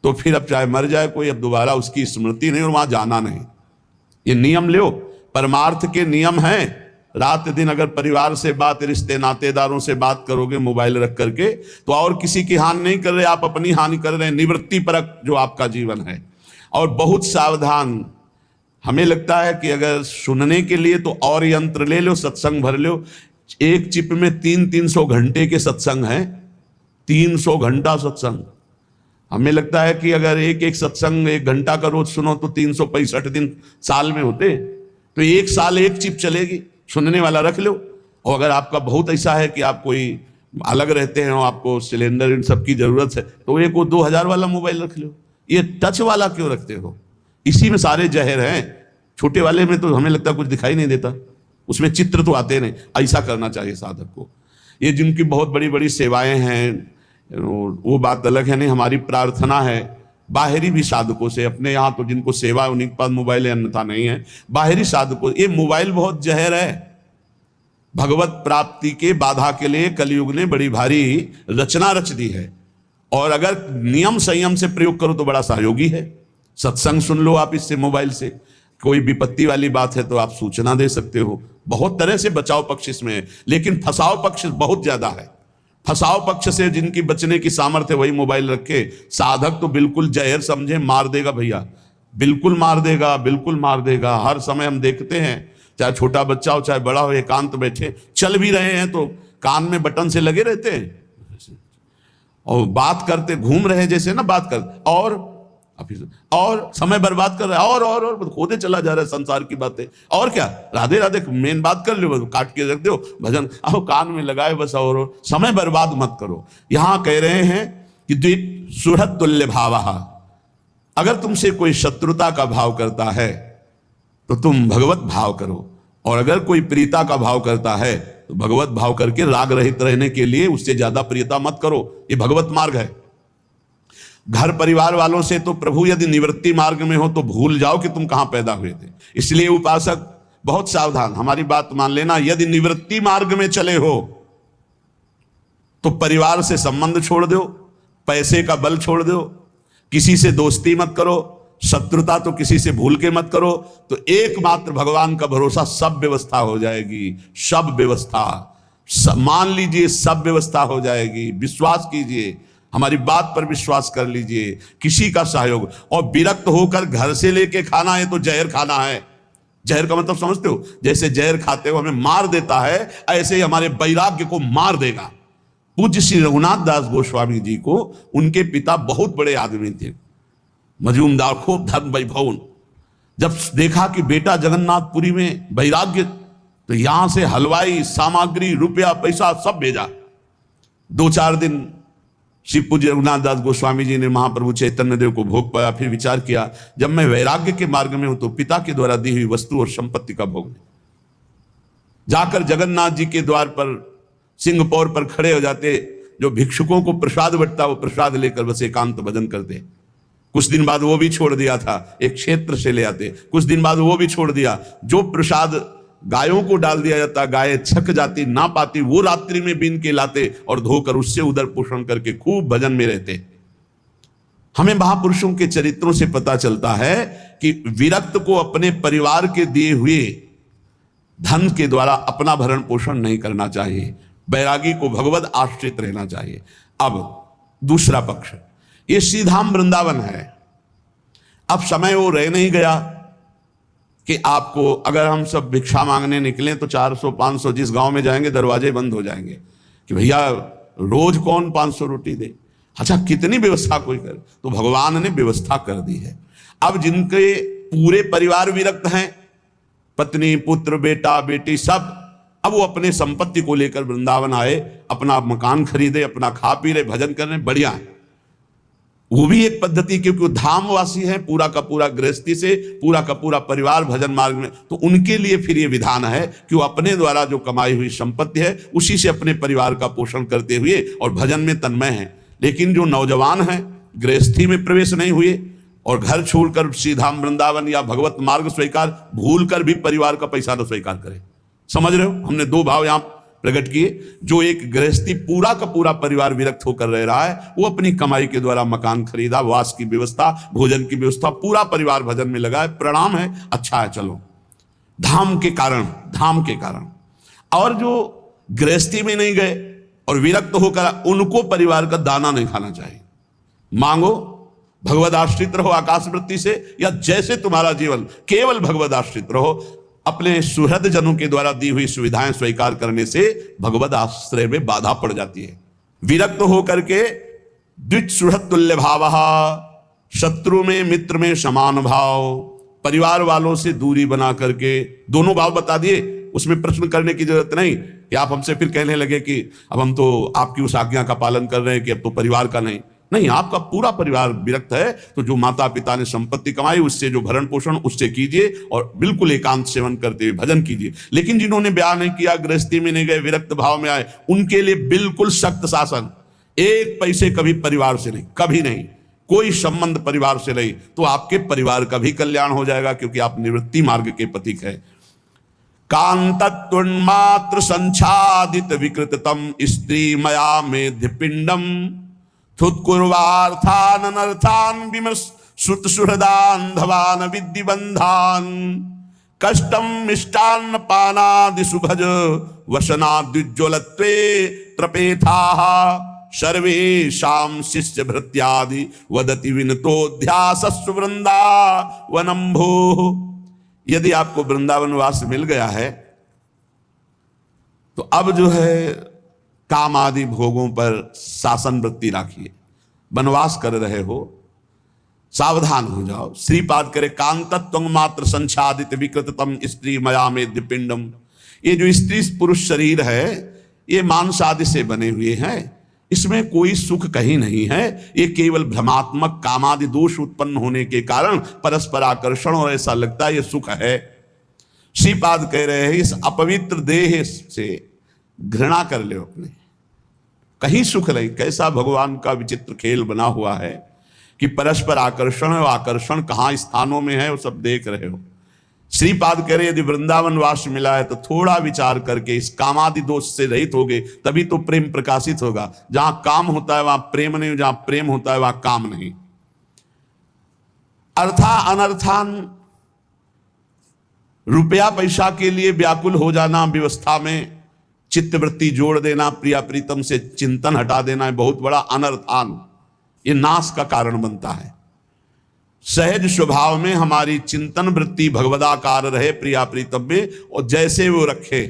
तो फिर अब चाहे मर जाए कोई, अब दोबारा उसकी स्मृति नहीं और वहां जाना नहीं। ये नियम लो, परमार्थ के नियम हैं। रात दिन अगर परिवार से बात, रिश्ते नातेदारों से बात करोगे मोबाइल रख करके, तो और किसी की हानि नहीं कर रहे, आप अपनी हानि कर रहे हैं। निवृत्ति परक जो आपका जीवन है। और बहुत सावधान, हमें लगता है कि अगर सुनने के लिए तो और यंत्र ले लो, सत्संग भर लो। एक चिप में 300 घंटे के सत्संग हैं, 300 घंटा सत्संग। हमें लगता है कि अगर एक एक सत्संग 1 घंटा का रोज सुनो तो 365 दिन साल में होते, तो 1 साल 1 चिप चलेगी। सुनने वाला रख लो। और अगर आपका बहुत ऐसा है कि आप कोई अलग रहते हैं और आपको सिलेंडर इन सब की जरूरत है, तो एक वो 2000 वाला मोबाइल रख लो। ये टच वाला क्यों रखते हो? इसी में सारे जहर हैं। छोटे वाले में तो हमें लगता है कुछ दिखाई नहीं देता, उसमें चित्र तो आते नहीं। ऐसा करना चाहिए साधक को। ये जिनकी बहुत बड़ी बड़ी सेवाएं हैं वो बात अलग है। नहीं, हमारी प्रार्थना है बाहरी भी साधकों से, अपने यहाँ तो जिनको सेवा उन्हीं के पास मोबाइल है, अन्यथा नहीं है। बाहरी साधकों, ये मोबाइल बहुत जहर है। भगवत प्राप्ति के बाधा के लिए कलयुग ने बड़ी भारी रचना रच दी है। और अगर नियम संयम से प्रयोग करो तो बड़ा सहयोगी है। सत्संग सुन लो आप इससे, मोबाइल से। कोई विपत्ति वाली बात है तो आप सूचना दे सकते हो। बहुत तरह से बचाव पक्ष इसमें है, लेकिन फसाव पक्ष बहुत ज्यादा है। फसाव पक्ष से जिनकी बचने की सामर्थ्य वही मोबाइल रखे। साधक तो बिल्कुल जहर समझे, मार देगा भैया, बिल्कुल मार देगा, बिल्कुल मार देगा। हर समय हम देखते हैं, चाहे छोटा बच्चा हो चाहे बड़ा हो, एकांत बैठे चल भी रहे हैं तो कान में बटन से लगे रहते हैं और बात करते, घूम रहे जैसे ना बात करते, और समय बर्बाद कर रहा है, और खोदे चला जा रहा है संसार की बातें। और क्या, राधे राधे मेन बात कर लो, काट के रख दो भजन, आओ कान में लगाए बस, और समय बर्बाद मत करो। यहां कह रहे हैं कि द्वित सुहृद तुल्य भाव। अगर तुमसे कोई शत्रुता का भाव करता है तो तुम भगवत भाव करो, और अगर कोई प्रियता का भाव करता है तो भगवत भाव करके राग रहित रहने के लिए उससे ज्यादा प्रियता मत करो। ये भगवत मार्ग है। घर परिवार वालों से तो प्रभु यदि निवृत्ति मार्ग में हो तो भूल जाओ कि तुम कहां पैदा हुए थे। इसलिए उपासक बहुत सावधान, हमारी बात मान लेना। यदि निवृत्ति मार्ग में चले हो तो परिवार से संबंध छोड़ दो, पैसे का बल छोड़ दो, किसी से दोस्ती मत करो, शत्रुता तो किसी से भूल के मत करो। तो एकमात्र भगवान का भरोसा, सब व्यवस्था हो जाएगी। सब व्यवस्था मान लीजिए, सब व्यवस्था हो जाएगी। विश्वास कीजिए, हमारी बात पर विश्वास कर लीजिए। किसी का सहयोग, और विरक्त होकर घर से लेके खाना है तो जहर खाना है। जहर का मतलब समझते हो? जैसे जहर खाते हो हमें मार देता है, ऐसे ही हमारे वैराग्य को मार देगा। पूज्य श्री रघुनाथ दास गोस्वामी जी को उनके पिता बहुत बड़े आदमी थे, मजूमदार, खूब धन वैभव। जब देखा कि बेटा जगन्नाथपुरी में वैराग्य, तो यहां से हलवाई, सामग्री, रुपया, पैसा सब भेजा। 2-4 दिन श्री पूज्य रघुनाथ दास गोस्वामी जी ने महाप्रभु चैतन्य देव को भोग पाया। फिर विचार किया, जब मैं वैराग्य के मार्ग में हूं तो पिता के द्वारा दी हुई वस्तु और संपत्ति का भोग। जाकर जगन्नाथ जी के द्वार पर सिंहपौर पर खड़े हो जाते। जो भिक्षुकों को प्रसाद बंटता वो प्रसाद लेकर बस एकांत भजन करते। कुछ दिन बाद वो भी छोड़ दिया था, एक क्षेत्र से ले आते, कुछ दिन बाद वो भी छोड़ दिया। जो प्रसाद गायों को डाल दिया जाता, गायें छक जाती, ना पाती, वो रात्रि में बीन के लाते और धोकर उससे उदर पोषण करके खूब भजन में रहते। हमें महापुरुषों के चरित्रों से पता चलता है कि विरक्त को अपने परिवार के दिए हुए धन के द्वारा अपना भरण पोषण नहीं करना चाहिए, बैरागी को भगवत आश्रित रहना चाहिए। अब दूसरा पक्ष, ये श्रीधाम वृंदावन है। अब समय वो रह नहीं गया कि आपको, अगर हम सब भिक्षा मांगने निकलें तो 400-500 जिस गांव में जाएंगे दरवाजे बंद हो जाएंगे कि भैया रोज कौन 500 रोटी दे। अच्छा, कितनी व्यवस्था कोई करे, तो भगवान ने व्यवस्था कर दी है। अब जिनके पूरे परिवार विरक्त हैं, पत्नी पुत्र बेटा बेटी सब, अब वो अपने संपत्ति को लेकर वृंदावन आए, अपना मकान खरीदे, अपना खा पी रहे, भजन कर रहे, बढ़िया है। वो भी एक पद्धति, क्योंकि वो धामवासी है, पूरा का पूरा गृहस्थी से पूरा का पूरा परिवार भजन मार्ग में, तो उनके लिए फिर ये विधान है कि वो अपने द्वारा जो कमाई हुई संपत्ति है उसी से अपने परिवार का पोषण करते हुए और भजन में तन्मय है। लेकिन जो नौजवान हैं, गृहस्थी में प्रवेश नहीं हुए और घर छोड़कर सीधाम वृंदावन या भगवत मार्ग स्वीकार भूल कर भी परिवार का पैसा तो स्वीकार करें। समझ रहे हो, हमने दो भाव यहां प्रकट किए। जो एक गृहस्थी पूरा का पूरा परिवार विरक्त होकर रह रहा है, वो अपनी कमाई के द्वारा मकान खरीदा, वास की व्यवस्था, भोजन की व्यवस्था, पूरा परिवार भजन में लगा है, प्रणाम है, अच्छा है, चलो। धाम के कारण। और जो गृहस्थी में नहीं गए और विरक्त होकर, उनको परिवार का दाना नहीं खाना चाहिए। मांगो, भगवद आश्रित रहो आकाश वृत्ति से, या जैसे तुम्हारा जीवन केवल भगवद आश्रित रहो। अपने सुहृद जनों के द्वारा दी हुई सुविधाएं स्वीकार करने से भगवद आश्रय में बाधा पड़ जाती है। विरक्त होकर के द्विज सुहृद तुल्य भाव, शत्रु में मित्र में समान भाव, परिवार वालों से दूरी बना करके, दोनों भाव बता दिए, उसमें प्रश्न करने की जरूरत नहीं कि आप हमसे फिर कहने लगे कि अब हम तो आपकी उस आज्ञा का पालन कर रहे हैं कि अब तो परिवार का नहीं, आपका पूरा परिवार विरक्त है, तो जो माता पिता ने संपत्ति कमाई उससे जो भरण पोषण उससे कीजिए और बिल्कुल एकांत सेवन करते हुए भजन कीजिए। लेकिन जिन्होंने ब्याह नहीं किया, गृहस्थी में नहीं गए, विरक्त भाव में आए, उनके लिए बिल्कुल सख्त शासन। एक पैसे कभी परिवार से नहीं, कभी नहीं, कोई संबंध परिवार से नहीं, तो आपके परिवार का भी कल्याण हो जाएगा, क्योंकि आप निवृत्ति मार्ग के प्रतीक है। कांतत्वन्मात्र संच्छादित विकृततम स्त्री मया मेध्य पिंडम थुत्कुर्वार्थान अनर्थान विमर्श श्रुत सुहृदान धवान विद्धिबंधान कष्टम मिष्टान्न पानादि सुभज वसनाद्विज्वलत्वे त्रपेथाः सर्वेषां शिष्य भृत्यादि वदति विनतोध्यासस्व वृंदावनम भोः। यदि आपको वृंदावन वास मिल गया है तो अब जो है काम आदि भोगों पर शासन वृत्ति राखिए। वनवास कर रहे हो, सावधान हो जाओ। श्रीपाद करे कांतत्वं मात्र संच्छादित विकृततम स्त्री मया मेध्य पिंडम। ये जो स्त्री पुरुष शरीर है, ये मांस आदि से बने हुए हैं, इसमें कोई सुख कहीं नहीं है। ये केवल भ्रमात्मक कामादि दोष उत्पन्न होने के कारण परस्पर आकर्षण, और ऐसा लगता है ये सुख है। श्रीपाद कह रहे हैं इस अपवित्र देह से घृणा कर ले अपने, कहीं सुख नहीं। कैसा भगवान का विचित्र खेल बना हुआ है कि परस्पर आकर्षण है, आकर्षण कहाँ स्थानों में है वो सब देख रहे हो। श्रीपाद कह रहे यदि वृंदावन वास मिला है तो थोड़ा विचार करके इस कामादि दोष से रहित होगे, तभी तो प्रेम प्रकाशित होगा। जहां काम होता है वहां प्रेम नहीं, जहां प्रेम होता है वहां काम नहीं। अर्था अनर्थान, रुपया पैसा के लिए व्याकुल हो जाना, व्यवस्था में चित्तवृत्ति जोड़ देना, प्रिया प्रीतम से चिंतन हटा देना है बहुत बड़ा अनर्थान, ये नाश का कारण बनता है। सहज स्वभाव में हमारी चिंतन वृत्ति भगवदाकार रहे प्रिया प्रीतम में, और जैसे वो रखे,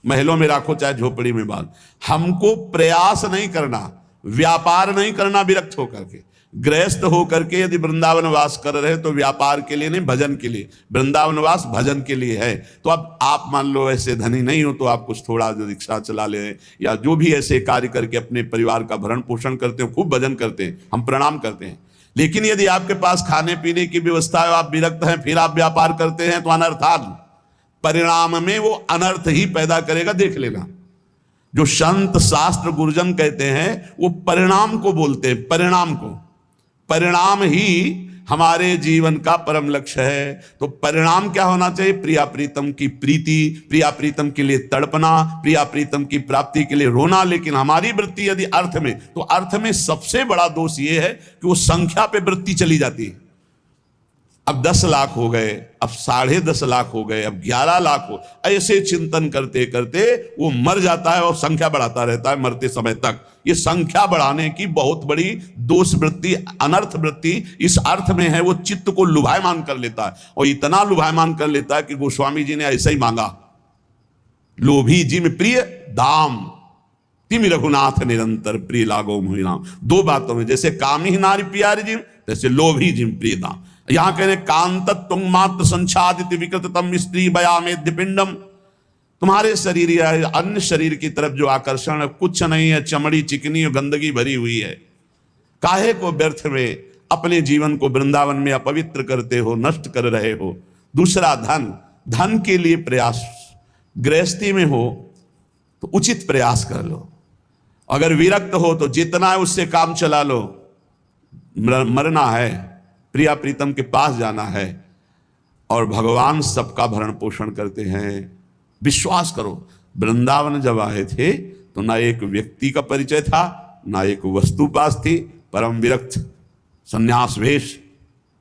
महलों में राखो चाहे झोपड़ी में बांध। हमको प्रयास नहीं करना, व्यापार नहीं करना विरक्त होकर के। गृहस्थ होकर के यदि वृंदावन वास कर रहे तो व्यापार के लिए नहीं, भजन के लिए। वृंदावन वास भजन के लिए है। तो अब आप मान लो ऐसे धनी नहीं हो तो आप कुछ थोड़ा जो रिक्शा चला ले या जो भी ऐसे कार्य करके अपने परिवार का भरण पोषण करते हो, खूब भजन करते हैं, हम प्रणाम करते हैं। लेकिन यदि आपके पास खाने पीने की व्यवस्था है, आप विरक्त हैं, फिर आप व्यापार करते हैं, तो अनर्थान, परिणाम में वो अनर्थ ही पैदा करेगा, देख लेना। जो संत शास्त्र गुरुजन कहते हैं वो परिणाम को बोलते हैं, परिणाम को। परिणाम ही हमारे जीवन का परम लक्ष्य है। तो परिणाम क्या होना चाहिए? प्रिया प्रीतम की प्रीति, प्रिया प्रीतम के लिए तड़पना, प्रिया प्रीतम की प्राप्ति के लिए रोना। लेकिन हमारी वृत्ति यदि अर्थ में, तो अर्थ में सबसे बड़ा दोष यह है कि वो संख्या पे वृत्ति चली जाती है। अब 10 लाख हो गए, अब 10.5 लाख हो गए, अब 11 लाख हो, ऐसे चिंतन करते करते वो मर जाता है और संख्या बढ़ाता रहता है मरते समय तक। ये संख्या बढ़ाने की बहुत बड़ी दोष वृत्ति, अनर्थ वृत्ति इस अर्थ में है, वो चित्त को लुभायमान कर लेता है। और इतना लुभायमान कर लेता है कि गोस्वामी जी ने ऐसा ही मांगा, लोभी जिम प्रिय दाम तिम रघुनाथ निरंतर प्रिय लागो मोहि नाम। 2 बातों में, जैसे कामी नारी प्यारी जिम, तैसे लोभी जिम प्रिय दाम। यहां कहने कांत तुंग मात्र संचादित विकृततम स्त्री बयामेद्य पिंडम। तुम्हारे शरीर या अन्य शरीर की तरफ जो आकर्षण कुछ नहीं है, चमड़ी चिकनी और गंदगी भरी हुई है। काहे को व्यर्थ में अपने जीवन को वृंदावन में अपवित्र करते हो, नष्ट कर रहे हो। दूसरा धन, धन के लिए प्रयास, गृहस्थी में हो तो उचित प्रयास कर लो। अगर विरक्त हो तो जितना है उससे काम चला लो। मरना है, प्रिया प्रीतम के पास जाना है, और भगवान सबका भरण पोषण करते हैं। विश्वास करो, वृंदावन जब आए थे तो ना एक व्यक्ति का परिचय था, ना एक वस्तु पास थी, परम विरक्त संन्यास वेश।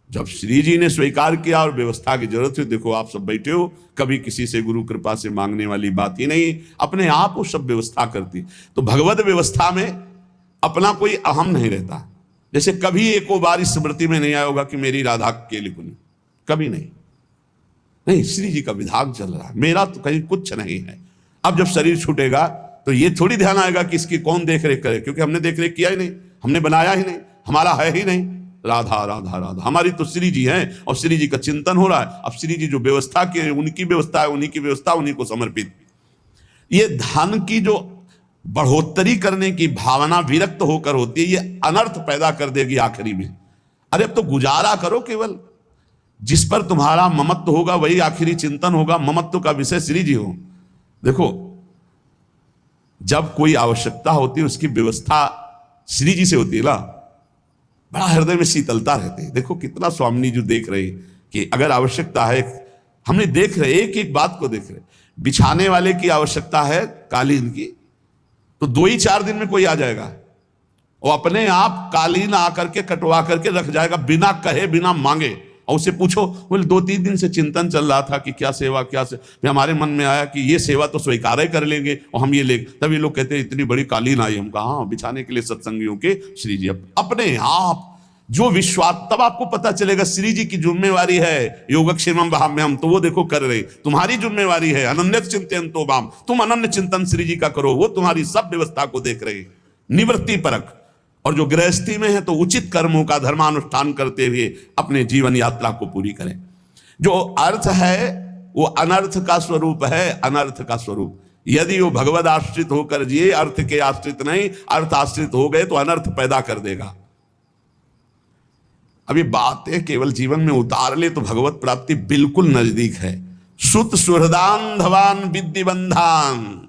जब श्री जी ने स्वीकार किया और व्यवस्था की जरूरत हुई, देखो आप सब बैठे हो, कभी किसी से गुरु कृपा से मांगने वाली बात ही नहीं, अपने आप वो सब व्यवस्था करती। तो भगवत व्यवस्था में अपना कोई अहम नहीं रहता। जैसे कभी एको बार इस स्मृति में नहीं आया होगा कि मेरी राधा के लिए कुनी, कभी नहीं। नहीं, श्री जी का विधान चल रहा है, मेरा तो कहीं कुछ नहीं है। अब जब शरीर छूटेगा तो ये थोड़ी ध्यान आएगा कि इसकी कौन देख रेख करे, क्योंकि हमने देख रेख किया ही नहीं, हमने बनाया ही नहीं, हमारा है ही नहीं। राधा राधा राधा, हमारी तो श्री जी हैं और श्री जी का चिंतन हो रहा है। अब श्री जी जो व्यवस्था की, उनकी व्यवस्था है, उन्हीं की व्यवस्था, उन्हीं को समर्पित। ये धन की जो बढ़ोतरी करने की भावना विरक्त होकर होती है, ये अनर्थ पैदा कर देगी आखिरी में। अरे अब तो गुजारा करो, केवल जिस पर तुम्हारा ममत्व होगा वही आखिरी चिंतन होगा। ममत्व का विषय श्री जी हो। देखो, जब कोई आवश्यकता होती है उसकी व्यवस्था श्री जी से होती है ना, बड़ा हृदय में शीतलता रहती है। देखो कितना स्वामी जी देख रहे कि अगर आवश्यकता है, हमने देख रहे एक एक बात को देख रहे। बिछाने वाले की आवश्यकता है कालीन की, तो 2 ही 4 दिन में कोई आ जाएगा और अपने आप कालीन आकर के कटवा करके रख जाएगा, बिना कहे बिना मांगे। और उसे पूछो, बोले 2-3 दिन से चिंतन चल रहा था कि क्या सेवा, क्या से हमारे मन में आया कि ये सेवा तो स्वीकार ही कर लेंगे और हम ये ले। तभी लोग कहते हैं इतनी बड़ी कालीन आई। हम कहा हाँ, बिछाने के लिए सत्संगियों के श्री जी अपने आप जो विश्वास, तब आपको पता चलेगा श्री जी की जिम्मेवारी है योगक्षेमम वहाम्यहम, तो वो देखो कर रहे। तुम्हारी जिम्मेवारी है अनन्य चिंतन बाम, तुम अनन्य चिंतन श्री जी का करो, वो तुम्हारी सब व्यवस्था को देख रहे, निवृत्ति परक। और जो गृहस्थी में है तो उचित कर्मों का धर्मानुष्ठान करते हुए अपने जीवन यात्रा को पूरी करें। जो अर्थ है वो अनर्थ का स्वरूप है, अनर्थ का स्वरूप। यदि वो भगवद आश्रित होकर जिए, अर्थ के आश्रित नहीं, अर्थ आश्रित हो गए तो अनर्थ पैदा कर देगा। अभी बातें केवल जीवन में उतार ले तो भगवत प्राप्ति बिल्कुल नजदीक है। सुत सुहृदान धवान विद्धिबंधान,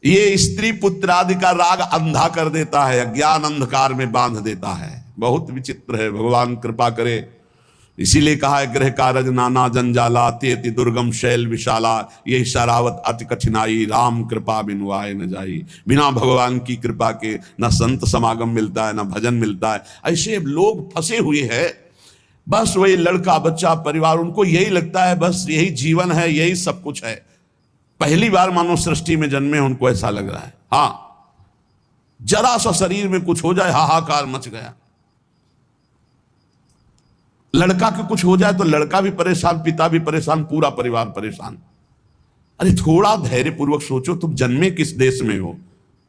ये स्त्री पुत्र आदि का राग अंधा कर देता है, अज्ञान अंधकार में बांध देता है। बहुत विचित्र है, भगवान कृपा करे। इसीलिए कहा है ग्रह कारज नाना जंजाला, तेति दुर्गम शैल विशाला, यही शरावत अति कठिनाई, राम कृपा बिनु आए न जाई। बिना भगवान की कृपा के न संत समागम मिलता है, न भजन मिलता है। ऐसे लोग फंसे हुए हैं, बस वही लड़का बच्चा परिवार, उनको यही लगता है बस यही जीवन है, यही सब कुछ है। पहली बार मानो सृष्टि में जन्मे, उनको ऐसा लग रहा है। हाँ, जरा सा शरीर में कुछ हो जाए हाहाकार मच गया। लड़का के कुछ हो जाए तो लड़का भी परेशान, पिता भी परेशान, पूरा परिवार परेशान। अरे थोड़ा धैर्य पूर्वक सोचो, तुम जन्मे किस देश में हो?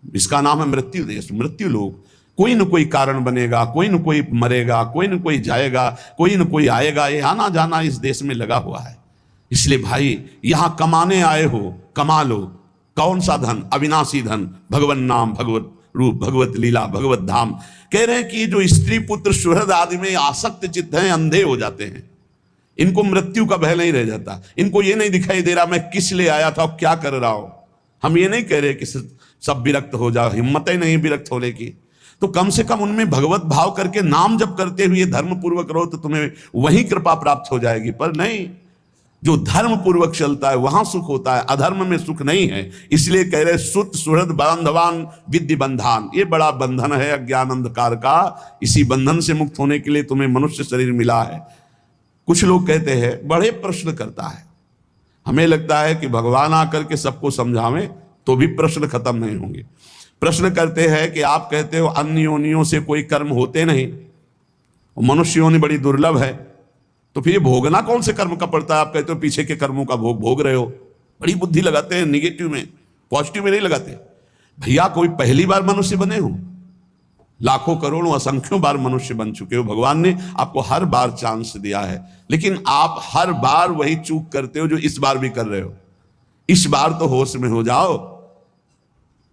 इसका नाम है मृत्यु देश, मृत्यु लोग। कोई न कोई कारण बनेगा, कोई न कोई मरेगा, कोई न कोई जाएगा, कोई न कोई आएगा। ये आना जाना इस देश में लगा हुआ है। इसलिए भाई यहां कमाने आए हो, कमा लो। कौन सा धन? अविनाशी धन, भगवत नाम, भगवत रूप, भगवत लीला, भगवत धाम। कह रहे हैं कि जो स्त्री पुत्र सुहृद आदि में आसक्त चित्त हैं, अंधे हो जाते हैं। इनको मृत्यु का भय नहीं रह जाता। इनको ये नहीं दिखाई दे रहा मैं किस लिए आया था और क्या कर रहा हूं। हम ये नहीं कह रहे कि सब विरक्त हो जाओ, हिम्मत ही नहीं विरक्त होने की, तो कम से कम उनमें भगवत भाव करके नाम जप करते हुए धर्म पूर्वक रहो तो तुम्हें वही कृपा प्राप्त हो जाएगी। पर नहीं, जो धर्म पूर्वक चलता है वहां सुख होता है, अधर्म में सुख नहीं है। इसलिए कह रहे सुत सुहृद बांधवान विद्य बंधान, ये बड़ा बंधन है अज्ञान अंधकार का। इसी बंधन से मुक्त होने के लिए तुम्हें मनुष्य शरीर मिला है। कुछ लोग कहते हैं, बड़े प्रश्न करता है, हमें लगता है कि भगवान आकर के सबको समझावें तो भी प्रश्न खत्म नहीं होंगे। प्रश्न करते हैं कि आप कहते हो अन्य योनियों से कोई कर्म होते नहीं, मनुष्य योनि बड़ी दुर्लभ है, तो फिर ये भोगना कौन से कर्म का पड़ता है? आप कहते हो पीछे के कर्मों का भोग भोग रहे हो। बड़ी बुद्धि लगाते हैं निगेटिव में, पॉजिटिव में नहीं लगाते। भैया कोई पहली बार मनुष्य बने हो, लाखों करोड़ों असंख्यों बार मनुष्य बन चुके हो। भगवान ने आपको हर बार चांस दिया है, लेकिन आप हर बार वही चूक करते हो जो इस बार भी कर रहे हो। इस बार तो होश में हो जाओ।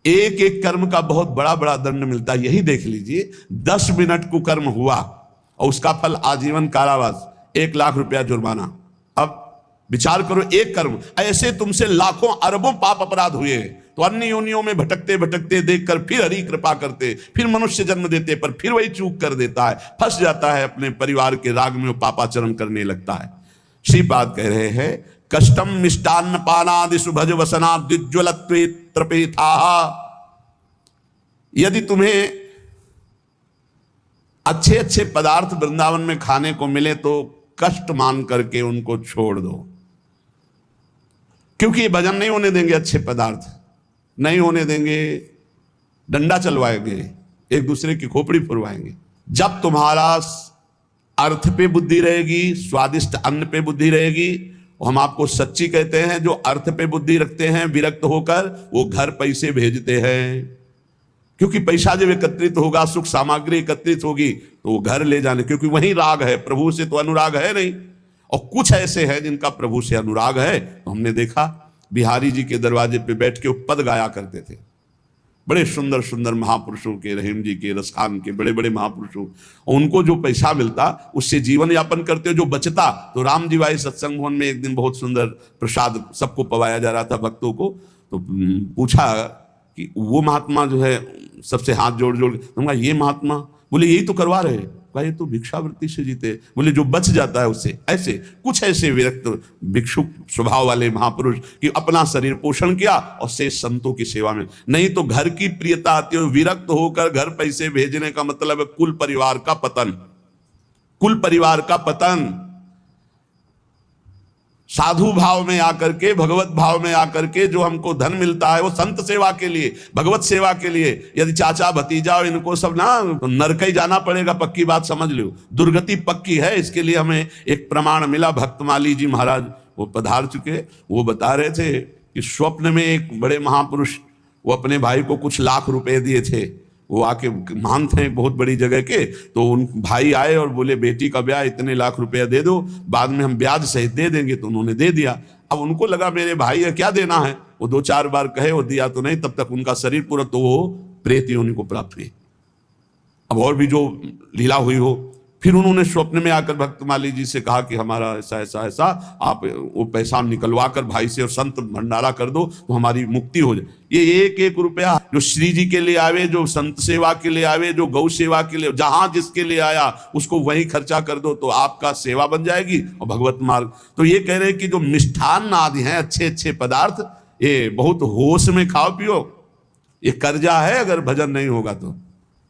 एक एक कर्म का बहुत बड़ा बड़ा दंड मिलता है। यही देख लीजिए, 10 मिनट को कर्म हुआ और उसका फल आजीवन कारावास, 1 लाख रुपया जुर्माना। अब विचार करो, एक कर्म, ऐसे तुमसे लाखों अरबों पाप अपराध हुए, तो अन्य योनियों में भटकते भटकते देखकर फिर हरि कृपा करते, फिर मनुष्य जन्म देते, पर फिर वही चूक कर देता है, फंस जाता है अपने परिवार के राग में, वो पापाचरण करने लगता है। श्रीपाद कह रहे हैं, कष्टम मिष्टान्न पानादिषु भज वसना द्विज्वलत्वे त्रपेथा। यदि तुम्हें अच्छे अच्छे पदार्थ वृंदावन में खाने को मिले तो कष्ट मान करके उनको छोड़ दो, क्योंकि ये भजन नहीं होने देंगे, अच्छे पदार्थ नहीं होने देंगे, डंडा चलवाएंगे, एक दूसरे की खोपड़ी फुरवाएंगे। जब तुम्हारा अर्थ पे बुद्धि रहेगी, स्वादिष्ट अन्न पे बुद्धि रहेगी, हम आपको सच्ची कहते हैं, जो अर्थ पे बुद्धि रखते हैं विरक्त होकर, वो घर पैसे भेजते हैं। क्योंकि पैसा जब एकत्रित होगा, सुख सामग्री एकत्रित होगी, तो वो घर ले जाने, क्योंकि वही राग है, प्रभु से तो अनुराग है नहीं। और कुछ ऐसे हैं जिनका प्रभु से अनुराग है, तो हमने देखा बिहारी जी के दरवाजे पे बैठ के वो पद गाया करते थे। बड़े सुंदर सुंदर महापुरुषों के, रहीम जी के, रसखान के, बड़े बड़े महापुरुषों, और उनको जो पैसा मिलता उससे जीवन यापन करते, जो बचता तो राम जी भाई सत्संग भवन में एक दिन बहुत सुंदर प्रसाद सबको पवाया जा रहा था भक्तों को, तो पूछा कि वो महात्मा जो है सबसे हाथ जोड़ जोड़, तो ये महात्मा, बोले यही तो करवा रहे, ये तो भिक्षावृत्ति से जीते, बोले जो बच जाता है उससे। ऐसे कुछ ऐसे विरक्त भिक्षुक स्वभाव वाले महापुरुष कि अपना शरीर पोषण किया और शेष संतों की सेवा में। नहीं तो घर की प्रियता आती है, विरक्त होकर घर पैसे भेजने का मतलब है कुल परिवार का पतन, कुल परिवार का पतन। साधु भाव में आकर के, भगवत भाव में आकर के जो हमको धन मिलता है वो संत सेवा के लिए, भगवत सेवा के लिए। यदि चाचा भतीजा इनको सब ना, तो नरक ही जाना पड़ेगा, पक्की बात समझ लो, दुर्गति पक्की है। इसके लिए हमें एक प्रमाण मिला, भक्तमाली जी महाराज वो पधार चुके, वो बता रहे थे कि स्वप्न में एक बड़े महापुरुष वो अपने भाई को कुछ लाख रुपए दिए थे। वो आके महान थे बहुत बड़ी जगह के, तो उन भाई आए और बोले बेटी का ब्याह इतने लाख रुपया दे दो, बाद में हम ब्याज सहित दे देंगे। तो उन्होंने दे दिया। अब उनको लगा मेरे भाई है क्या देना है, वो 2-4 बार कहे, वो दिया तो नहीं, तब तक उनका शरीर पूरा, तो वो प्रेत योनि को प्राप्त हुई। अब और भी जो लीला हुई हो, फिर उन्होंने स्वप्न में आकर भक्तमाली जी से कहा कि हमारा ऐसा ऐसा ऐसा, आप वो पैसा निकलवा कर भाई से और संत भंडारा कर दो तो हमारी मुक्ति हो जाए। ये 1-1 रुपया जो श्री जी के लिए आवे, जो संत सेवा के लिए आवे, जो गौ सेवा के लिए, जहां जिसके लिए आया उसको वही खर्चा कर दो, तो आपका सेवा बन जाएगी और भगवत मार्ग। तो ये कह रहे हैं कि जो मिष्ठान आदि हैं, अच्छे अच्छे पदार्थ, ये बहुत होश में खाओ पियो। ये कर्जा है, अगर भजन नहीं होगा तो,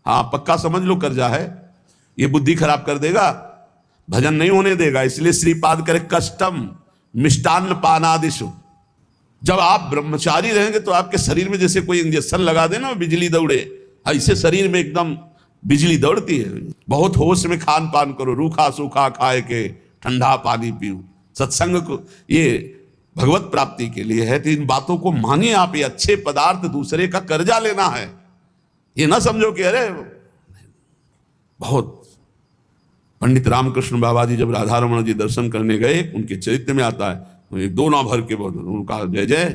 हाँ पक्का समझ लो कर्जा है। ये बुद्धि खराब कर देगा, भजन नहीं होने देगा। इसलिए श्रीपाद करे कष्टम मिष्टान्न पानादिषु। जब आप ब्रह्मचारी रहेंगे तो आपके शरीर में जैसे कोई इंजेक्शन लगा देना, बिजली दौड़े, ऐसे शरीर में एकदम बिजली दौड़ती है। बहुत होश में खान पान करो, रूखा सूखा खाए के, ठंडा पानी पियो। सत्संग को ये भगवत प्राप्ति के लिए है, तो इन बातों को मानिए आप। ये अच्छे पदार्थ दूसरे का कर्जा लेना है, ये ना समझो कि अरे बहुत। पंडित रामकृष्ण बाबा जी जब राधा रमण जी दर्शन करने गए, उनके चरित्र में आता है, तो एक 2 भर के बोल, उनका जय जय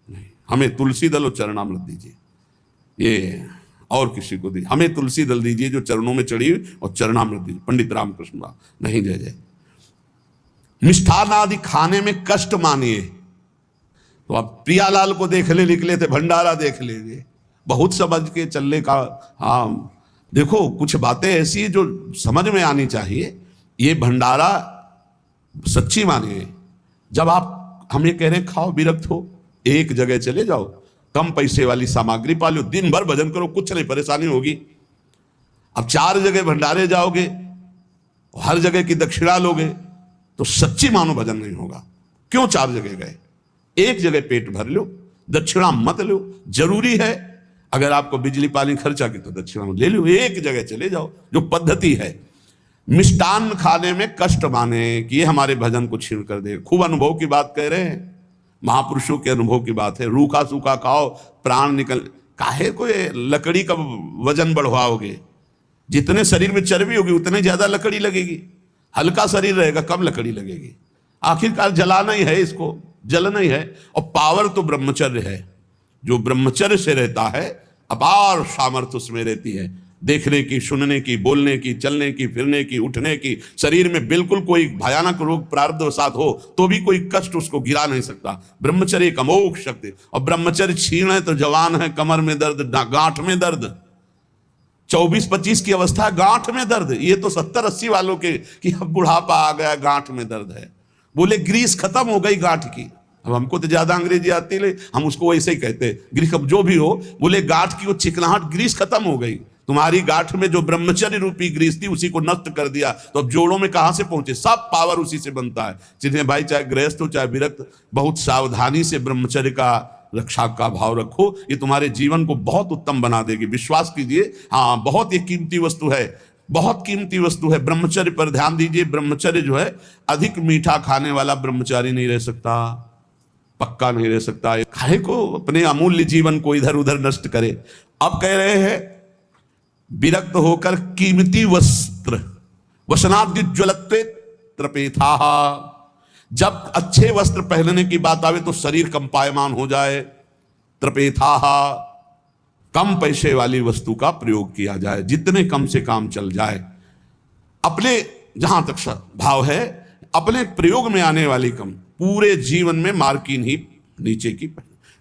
नहीं, हमें तुलसी दल और चरणामृत दीजिए, ये और किसी को दीजिए, हमें तुलसी दल दीजिए जो चरणों में चढ़ी और चरणामृत दीजिए। पंडित रामकृष्ण बाबा नहीं, जय जय। मिष्ठान आदि खाने में कष्ट मानिए, तो अब प्रियालाल को देखने निकले थे, भंडारा देख लेंगे, बहुत समझ के चलने का। हाँ देखो, कुछ बातें ऐसी जो समझ में आनी चाहिए। ये भंडारा सच्ची मानिए, जब आप हमें कह रहे हैं खाओ विरक्त हो, एक जगह चले जाओ, कम पैसे वाली सामग्री पालो, दिन भर भजन करो, कुछ नहीं परेशानी होगी। अब 4 जगह भंडारे जाओगे, हर जगह की दक्षिणा लोगे, तो सच्ची मानो भजन नहीं होगा। क्यों 4 जगह गए? एक जगह पेट भर लो, दक्षिणा मत लो। जरूरी है अगर आपको बिजली पानी खर्चा की तो दक्षिणा ले लो, एक जगह चले जाओ, जो पद्धति है। मिष्टान्न खाने में कष्ट माने कि ये हमारे भजन को छीन कर दे। खूब अनुभव की बात कह रहे हैं, महापुरुषों के अनुभव की बात है। रूखा सूखा खाओ, प्राण निकल, काहे को ये लकड़ी का वजन बढ़वाओगे? जितने शरीर में चर्बी होगी उतने ज्यादा लकड़ी लगेगी। हल्का शरीर रहेगा, कम लकड़ी लगेगी। आखिरकार जलाना ही है, इसको जलना ही है। और पावर तो ब्रह्मचर्य है। जो ब्रह्मचर्य से रहता है, अपार सामर्थ्य उसमें रहती है, देखने की, सुनने की, बोलने की, चलने की, फिरने की, उठने की। शरीर में बिल्कुल कोई भयानक रोग प्रारब्धवशात हो तो भी कोई कष्ट उसको गिरा नहीं सकता। ब्रह्मचर्य एक अमोघ शक्ति। और ब्रह्मचर्य छीन है तो जवान है, कमर में दर्द, गांठ में दर्द, 24-25 की अवस्था, गांठ में दर्द। ये तो 70-80 वालों के कि अब बुढ़ापा आ गया, गांठ में दर्द है। बोले ग्रीस खत्म हो गई गांठ की। अब हमको तो ज्यादा अंग्रेजी आती है, हम उसको वैसे ही कहते हैं, ग्रीस। अब जो भी हो, बोले गांठ की वो चिकनाहट, ग्रीस खत्म हो गई। तुम्हारी गांठ में जो ब्रह्मचर्य रूपी ग्रीस थी उसी को नष्ट कर दिया, तो अब जोड़ों में कहां से पहुंचे? सब पावर उसी से बनता है। जिन्हें भाई चाहे गृहस्थ हो चाहे विरक्त, बहुत सावधानी से ब्रह्मचर्य का रक्षा का भाव रखो। ये तुम्हारे जीवन को बहुत उत्तम बना देगी, विश्वास कीजिए। हाँ, बहुत ये कीमती वस्तु है, बहुत कीमती वस्तु है। ब्रह्मचर्य पर ध्यान दीजिए। ब्रह्मचर्य जो है, अधिक मीठा खाने वाला ब्रह्मचारी नहीं रह सकता, पक्का नहीं रह सकता। खाए को अपने अमूल्य जीवन को इधर उधर नष्ट करे। अब कह रहे हैं विरक्त होकर कीमती वस्त्र, वसनाद्युज्वलत्वे त्रपेथा। जब अच्छे वस्त्र पहनने की बात आवे तो शरीर कंपायमान हो जाए। त्रपेथा, कम पैसे वाली वस्तु का प्रयोग किया जाए, जितने कम से काम चल जाए। अपने, जहां तक भाव है, अपने प्रयोग में आने वाली कम, पूरे जीवन में मार्किन ही नीचे की,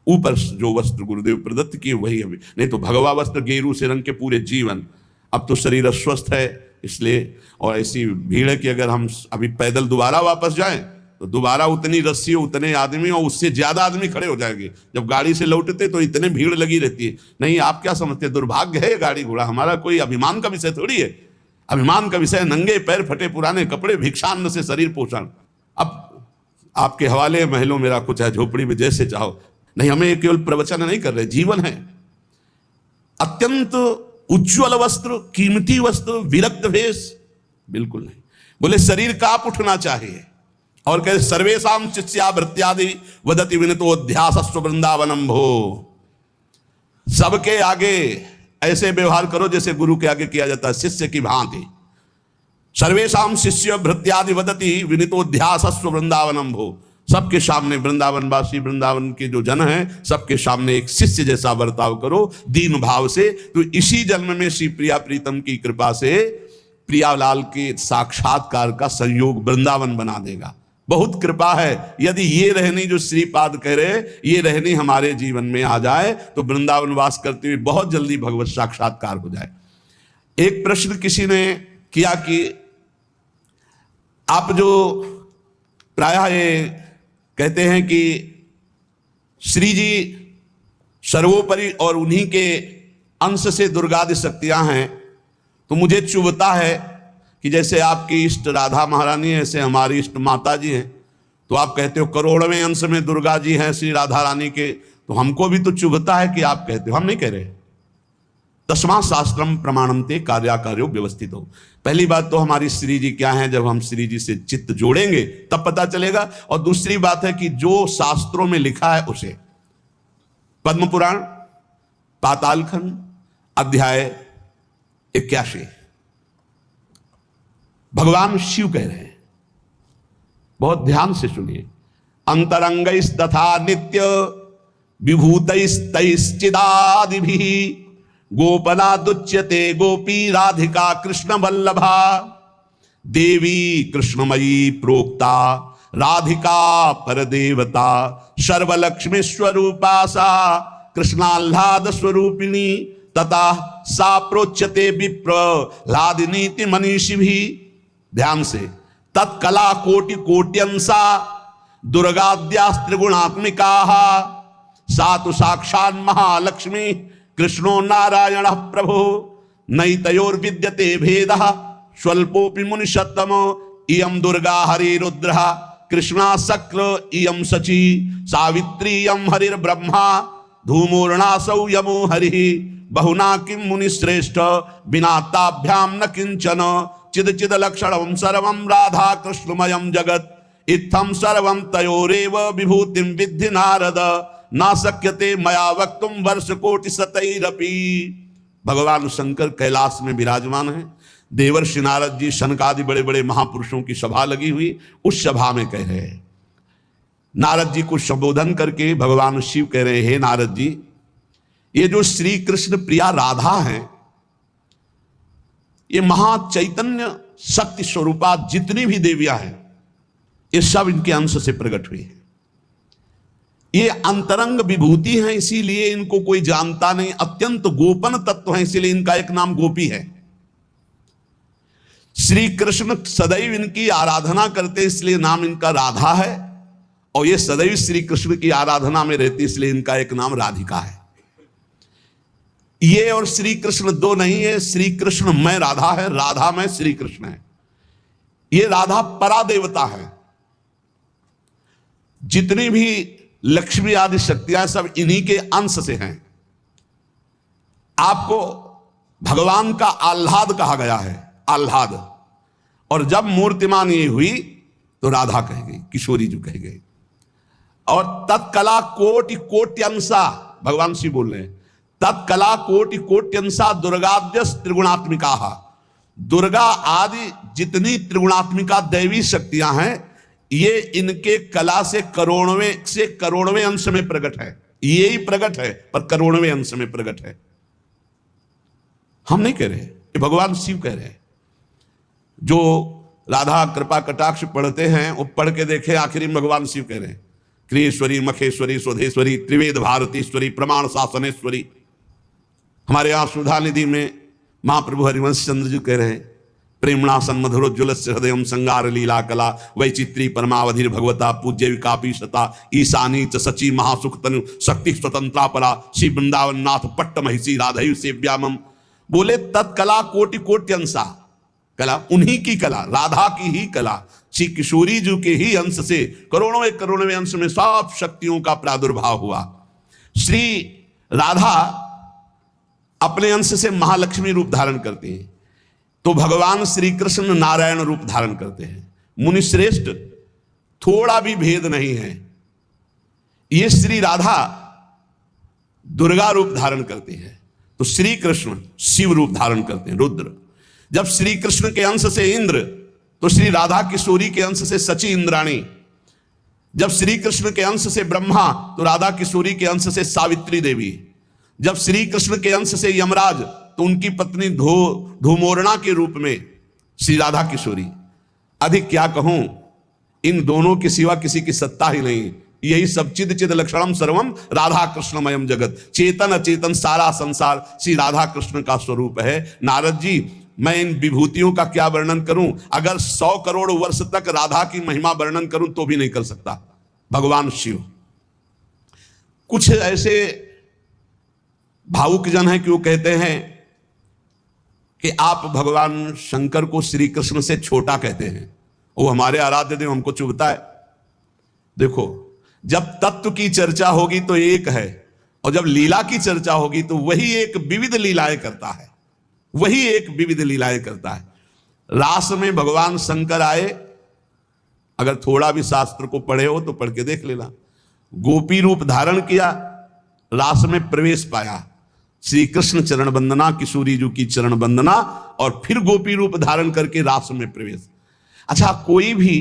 ऊपर जो वस्त्र गुरुदेव प्रदत्त किए वही अभी, नहीं तो भगवा वस्त्र गेरू से रंग के पूरे जीवन। अब तो शरीर अस्वस्थ है इसलिए, और ऐसी भीड़ है कि अगर हम अभी पैदल दोबारा वापस जाएं तो दोबारा उतनी रस्सी, उतने आदमी और उससे ज्यादा आदमी खड़े हो जाएंगे। जब गाड़ी से लौटते तो इतने भीड़ लगी रहती है। नहीं, आप क्या समझते, दुर्भाग्य है गाड़ी घोड़ा, हमारा कोई अभिमान का विषय थोड़ी है। अभिमान का विषय नंगे पैर, फटे पुराने कपड़े, भिक्षान्न से शरीर पोषण। अब आपके हवाले महलों में रखो, चाहे झोपड़ी में, जैसे चाहो। नहीं, हमें केवल प्रवचन नहीं कर रहे, जीवन है। अत्यंत उज्ज्वल वस्त्र, कीमती वस्त्र, विरक्त भेष बिल्कुल नहीं। बोले शरीर कांप उठना चाहिए। और कहे सर्वेशम शिष्यावृत्त्यादि वदति विनतोऽध्यासस्व वृंदावनम भो। सबके आगे ऐसे व्यवहार करो जैसे गुरु के आगे किया जाता है, शिष्य की भांति। सर्वेशम शिष्य भृत्यादि वदति विनितोऽध्यासस्व वृंदावनम भो। सबके सामने, वृंदावनवासी, वृंदावन के जो जन हैं, सबके सामने एक शिष्य जैसा बर्ताव करो, दीन भाव से। तो इसी जन्म में श्री प्रिया प्रीतम की कृपा से प्रियालाल के साक्षात्कार का संयोग वृंदावन बना देगा। बहुत कृपा है। यदि ये रहनी जो श्रीपाद कह रहे, ये रहनी हमारे जीवन में आ जाए तो वृंदावन वास करते हुए बहुत जल्दी भगवत साक्षात्कार हो जाए। एक प्रश्न किसी ने किया कि आप जो प्रायः ये कहते हैं कि श्री जी सर्वोपरि और उन्हीं के अंश से दुर्गादि शक्तियां हैं, तो मुझे चुभता है कि जैसे आपकी इष्ट राधा महारानी है, ऐसे हमारी इष्ट माता जी हैं। तो आप कहते हो करोड़वें अंश में दुर्गा जी हैं श्री राधा रानी के, तो हमको भी तो चुभता है कि आप कहते हो, हम नहीं कह रहे। तस्मात् शास्त्रम प्रमाणन्ते कार्याकार्यो व्यवस्थित हो। पहली बात तो हमारी श्री जी क्या है, जब हम श्री जी से चित्त जोड़ेंगे तब पता चलेगा। और दूसरी बात है कि जो शास्त्रों में लिखा है उसे, पद्म पुराण पातालखंड अध्याय 81, भगवान शिव कह रहे हैं, बहुत ध्यान से सुनिए। अंतरंगैस्तथा नित्य विभूतैस्तैश्चिदादिभिः गोपनादुच्यते गोपी राधिका कृष्ण वल्लभा। देवी कृष्णमयी प्रोक्ता राधिका परदेवता सर्वलक्ष्मी स्वरूपा सा कृष्णाह्लाद स्वरूपिणी तथा सा प्रोच्यते विप्र लादिनीति मनीषी भी। ध्यान से, तत्कला कोटि कोट्यंसा दुर्गाद्यास्त्रिगुणात्मिका सा तो साक्षात् महालक्ष्मी कृष्णो नारायण प्रभु नैतयोर्विद्यते भेदः स्वल्पोपि मुनिषत्तमो इयं दुर्गा हरिरुद्रः कृष्णा शक्र इयं शची सावित्री इयं हरिर्ब्रह्मा धूमूर्णासौ यमो हरिः बहुना किं मुनिश्रेष्ठ बिना ताभ्यां न किंचन चिद चिद लक्षणं सर्वं राधा कृष्णमयं जगत् इत्थं सर्वं तयोरेव विभूतिं विद्धि नारद न शक्यते मया वक्तुं वर्ष कोटि शतैरपि। भगवान शंकर कैलाश में विराजमान है। देवर्षि नारद जी शनकादि बड़े बड़े महापुरुषों की सभा लगी हुई, उस सभा में कह रहे हैं, नारद जी को संबोधन करके भगवान शिव कह रहे हैं, नारद जी ये जो श्री कृष्ण प्रिया राधा है, ये महाचैतन्य शक्ति स्वरूपा जितनी भी देवियां हैं, ये सब इनके अंश से प्रकट हुई है। ये अंतरंग विभूति हैं, इसीलिए इनको कोई जानता नहीं, अत्यंत गोपन तत्व है, इसीलिए इनका एक नाम गोपी है। श्री कृष्ण सदैव इनकी आराधना करते, इसलिए नाम इनका राधा है, और ये सदैव श्री कृष्ण की आराधना में रहती, इसलिए इनका एक नाम राधिका है। ये और श्री कृष्ण दो नहीं है, श्री कृष्ण में राधा है, राधा में श्री कृष्ण है। ये राधा परादेवता है। जितनी भी लक्ष्मी आदि शक्तियां सब इन्हीं के अंश से हैं। आपको भगवान का आह्लाद कहा गया है, आह्लाद, और जब मूर्तिमान ये हुई तो राधा कह गई, किशोरी जी कह गई। और तत्कला कोटि कोट्यंसा, भगवान शिव बोल रहे हैं, तत्कला कोटि कोट्यंसा दुर्गाद्यस त्रिगुणात्मिका। दुर्गा आदि जितनी त्रिगुणात्मिका दैवी शक्तियां हैं, ये इनके कला से करोड़वें अंश में प्रकट है। ये ही प्रकट है, पर करोड़वें अंश में प्रकट है। हम नहीं कह रहे, ये भगवान शिव कह रहे हैं। जो राधा कृपा कटाक्ष पढ़ते हैं, वो पढ़ के देखे, आखिरी में भगवान शिव कह रहे हैं, क्रियेश्वरी मखेश्वरी स्वधेश्वरी त्रिवेद भारतीश्वरी प्रमाण शासनेश्वरी। हमारे यहाँ सुधा निधि में महाप्रभु हरिवंश चंद्र जी कह रहे हैं, प्रेमणा सन्मधुरोज्वल हृदय संगार लीला कला वैचित्री परमावधि भगवता पूज्य विकापी सता ईशानी च सची महासुख तनु शक्ति स्वतंत्रा परा श्री वृंदावन नाथ पट्ट महिषी राधयु सेव्यामम। बोले तत्कला कोटि कोट्यंसा, कला उन्हीं की कला, राधा की ही कला, श्री किशोरी जी के ही अंश से करोड़ों अंश में सब शक्तियों का प्रादुर्भाव हुआ। श्री राधा अपने अंश से महालक्ष्मी रूप धारण करते हैं, तो भगवान श्री कृष्ण नारायण रूप धारण करते हैं। मुनिश्रेष्ठ थोड़ा भी भेद नहीं है। ये श्री राधा दुर्गा रूप धारण करते हैं, तो श्री कृष्ण शिव रूप धारण करते हैं, रुद्र। जब श्री कृष्ण के अंश से इंद्र, तो श्री राधा किशोरी के अंश से सची इंद्राणी। जब श्री कृष्ण के अंश से ब्रह्मा, तो राधा किशोरी के अंश से सावित्री देवी। जब श्री कृष्ण के अंश से यमराज, तो उनकी पत्नी धूमोरणा के रूप में श्री राधा किशोरी। अधिक क्या कहूं, इन दोनों के सिवा किसी की सत्ता ही नहीं। यही सब चिद चिद लक्षणम सर्वम राधा कृष्णमयम जगत, चेतन अचेतन सारा संसार श्री राधा कृष्ण का स्वरूप है। नारद जी, मैं इन विभूतियों का क्या वर्णन करूं? अगर 100 करोड़ वर्ष तक राधा की महिमा वर्णन करूं तो भी नहीं कर सकता। भगवान शिव कुछ ऐसे भावुक जन हैं कि वो कहते हैं कि आप भगवान शंकर को श्री कृष्ण से छोटा कहते हैं, वो हमारे आराध्य देव, हमको चुभता है। देखो, जब तत्व की चर्चा होगी तो एक है, और जब लीला की चर्चा होगी तो वही एक विविध लीलाएं करता है, वही एक विविध लीलाएं करता है। रास में भगवान शंकर आए, अगर थोड़ा भी शास्त्र को पढ़े हो तो पढ़ के देख लेना। गोपी रूप धारण किया, रास में प्रवेश पाया, श्री कृष्ण चरण वंदना, किशोरी जी की चरण वंदना, और फिर गोपी रूप धारण करके रास में प्रवेश। अच्छा, कोई भी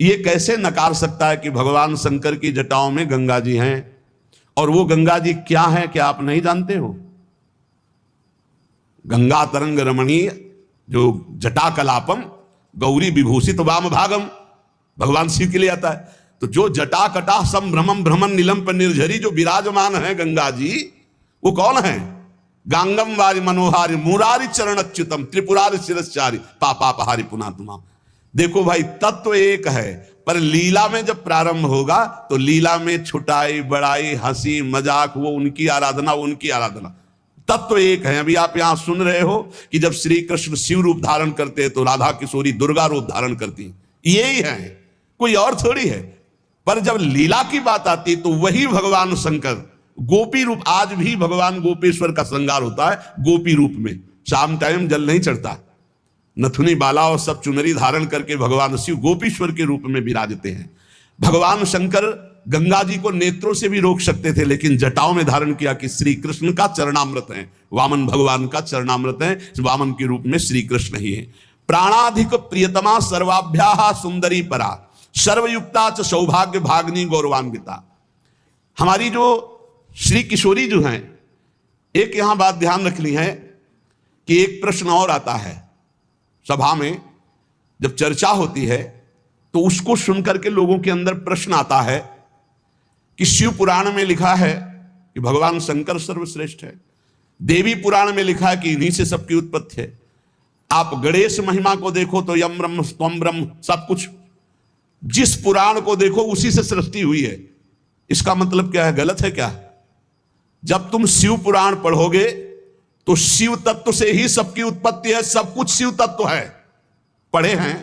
ये कैसे नकार सकता है कि भगवान शंकर की जटाओं में गंगा जी हैं, और वो गंगा जी क्या है, क्या आप नहीं जानते हो? गंगा तरंग रमणीय जो जटा कलापम गौरी विभूषित वाम भागम, भगवान शिव के लिए आता है। तो जो जटा कटा संभ्रमम भ्रमण नीलम पर निर्झरी जो विराजमान है गंगा जी, वो कौन है? गांगम वारि मनोहारी मुरारी चरण अच्युतम त्रिपुरारी शिरस्चारी पापापहारी पुनातुमा। देखो भाई, तत्व एक है, पर लीला में जब प्रारंभ होगा तो लीला में छुटाई बड़ाई हंसी मजाक, वो उनकी आराधना, उनकी आराधना। तत्व एक है। अभी आप यहां सुन रहे हो कि जब श्री कृष्ण शिव रूप धारण करते हैं तो राधा किशोरी दुर्गा रूप धारण करती, यही है, कोई और थोड़ी है। पर जब लीला की बात आती तो वही भगवान शंकर गोपी रूप, आज भी भगवान गोपेश्वर का श्रृंगार होता है गोपी रूप में। शाम टाइम जल नहीं चढ़ता, नथुनी बाला और सब चुनरी धारण करके भगवान शिव गोपीश्वर के रूप में विराजते हैं। भगवान शंकर गंगा जी को नेत्रों से भी रोक सकते थे, लेकिन जटाओं में धारण किया कि श्री कृष्ण का चरणामृत है, वामन भगवान का चरणामृत है, वामन के रूप में श्री कृष्ण ही है। प्राणाधिक प्रियतमा सर्वाभ्या सुंदरी परा सर्वयुक्ता च सौभाग्य भागनी गौरवान्विता। हमारी जो श्री किशोरी जो हैं, एक यहां बात ध्यान रखनी है कि एक प्रश्न और आता है सभा में, जब चर्चा होती है तो उसको सुनकर के लोगों के अंदर प्रश्न आता है कि शिव पुराण में लिखा है कि भगवान शंकर सर्वश्रेष्ठ है, देवी पुराण में लिखा है कि इन्हीं से सबकी उत्पत्ति है, आप गणेश महिमा को देखो तो यम ब्रह्म स्वम ब्रह्म, सब कुछ जिस पुराण को देखो उसी से सृष्टि हुई है। इसका मतलब क्या है? गलत है क्या? जब तुम शिव पुराण पढ़ोगे तो शिव तत्व से ही सबकी उत्पत्ति है, सब कुछ शिव तत्व है, पढ़े हैं।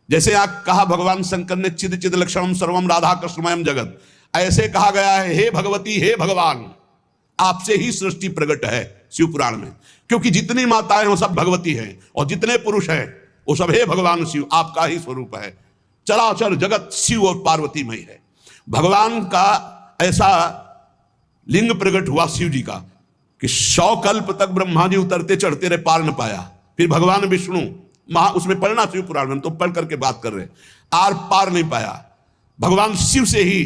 जैसे आप कहा भगवान शंकर ने चिद चिद लक्षणम सर्वम राधा कृष्णमयम जगत, ऐसे कहा गया है हे भगवती हे भगवान, आपसे ही सृष्टि प्रकट है शिव पुराण में, क्योंकि जितनी माताएं वो सब भगवती हैं और जितने पुरुष हैं वो सब हे भगवान शिव, आपका ही स्वरूप है। चराचर जगत शिव और पार्वतीमय है। भगवान का ऐसा लिंग प्रकट हुआ शिव जी का कि 100 कल्प तक ब्रह्मा जी उतरते चढ़ते रहे, पार न पाया। फिर भगवान विष्णु उसमें पढ़ना शिव पुराण में, तो पढ़ करके बात कर रहे, आर पार नहीं पाया। भगवान शिव से ही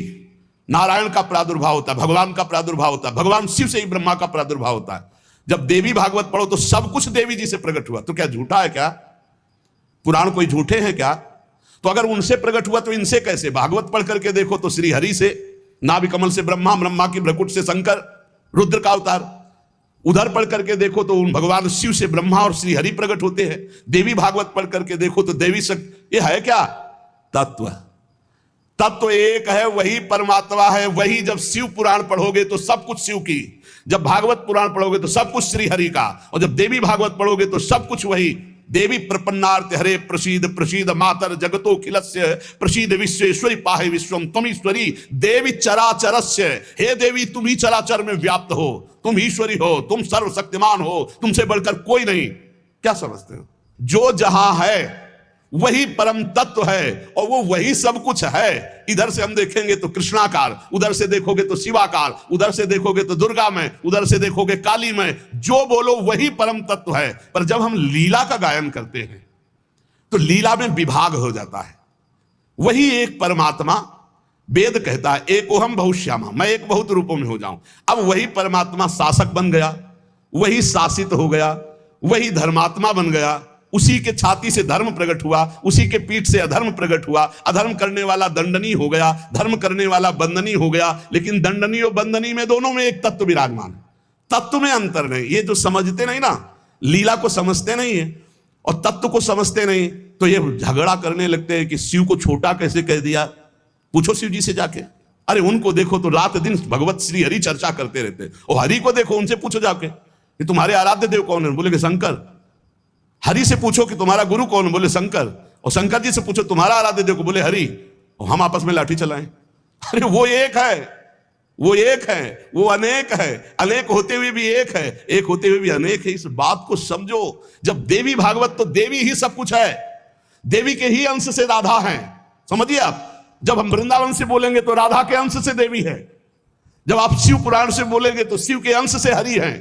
नारायण का प्रादुर्भाव होता है, भगवान का प्रादुर्भाव होता है, भगवान शिव से ही ब्रह्मा का प्रादुर्भाव होता है। जब देवी भागवत पढ़ो तो सब कुछ देवी जी से प्रकट हुआ, तो क्या झूठा है क्या? पुराण कोई झूठे हैं क्या? तो अगर उनसे प्रकट हुआ तो इनसे कैसे? भागवत पढ़ करके देखो तो श्री हरि से, नाभि कमल से ब्रह्मा, ब्रह्मा की भ्रकुट से शंकर, रुद्र का अवतार। उधर पढ़ करके देखो तो उन भगवान शिव से ब्रह्मा और श्री हरि प्रकट होते हैं। देवी भागवत पढ़ करके देखो तो देवी शक्ति। ये है क्या? तत्व। तत्व एक है, वही परमात्मा है, वही। जब शिव पुराण पढ़ोगे तो सब कुछ शिव की, जब भागवत पुराण पढ़ोगे तो सब कुछ श्री हरि का, और जब देवी भागवत पढ़ोगे तो सब कुछ वही। देवी प्रपन्नार्थ हरे प्रसीद प्रसीद मातर जगतो खिलस्य प्रसीद विश्वेश्वरी पाहे विश्वम तमीश्वरी देवी चराचरस्य। हे देवी, तुम ही चराचर में व्याप्त हो, तुम ईश्वरी हो, तुम सर्वशक्तिमान हो, तुमसे बढ़कर कोई नहीं। क्या समझते हो? जो जहां है वही परम तत्व है और वो वही सब कुछ है। इधर से हम देखेंगे तो कृष्णाकार, उधर से देखोगे तो शिवाकार, उधर से देखोगे तो दुर्गा में, उधर से देखोगे काली में, जो बोलो वही परम तत्व है। पर जब हम लीला का गायन करते हैं तो लीला में विभाग हो जाता है। वही एक परमात्मा, वेद कहता है एकोहम बहुश्यामा, मैं एक बहुत रूपों में हो जाऊं। अब वही परमात्मा शासक बन गया, वही शासित हो गया, वही धर्मात्मा बन गया। उसी के छाती से धर्म प्रकट हुआ, उसी के पीठ से अधर्म प्रकट हुआ। अधर्म करने वाला दंडनीय हो गया, धर्म करने वाला बंदनीय हो गया। लेकिन दंडनीय और बंदनीय में, दोनों में एक तत्व विराजमान है, तत्व में अंतर नहीं। ये जो समझते नहीं ना, लीला को समझते नहीं है और तत्व को समझते नहीं, तो ये झगड़ा करने लगते हैं कि शिव को छोटा कैसे कह दिया। पूछो शिव जी से जाके, अरे उनको देखो तो रात दिन भगवत श्री हरि चर्चा करते रहते, और हरि को देखो, उनसे पूछो जाके कि तुम्हारे आराध्य देव कौन है, बोले कि शंकर। हरि से पूछो कि तुम्हारा गुरु कौन है, बोले शंकर। और शंकर जी से पूछो तुम्हारा आराध्य देव को, बोले हरि। और हम आपस में लाठी चलाएं। अरे वो एक है, वो एक है, वो अनेक है, अनेक होते हुए भी एक है, एक होते हुए भी अनेक है। इस बात को समझो। जब देवी भागवत, तो देवी ही सब कुछ है, देवी के ही अंश से राधा है, समझिए आप। जब हम वृंदावन से बोलेंगे तो राधा के अंश से देवी है, जब आप शिव पुराण से बोलेंगे तो शिव के अंश से हरि है,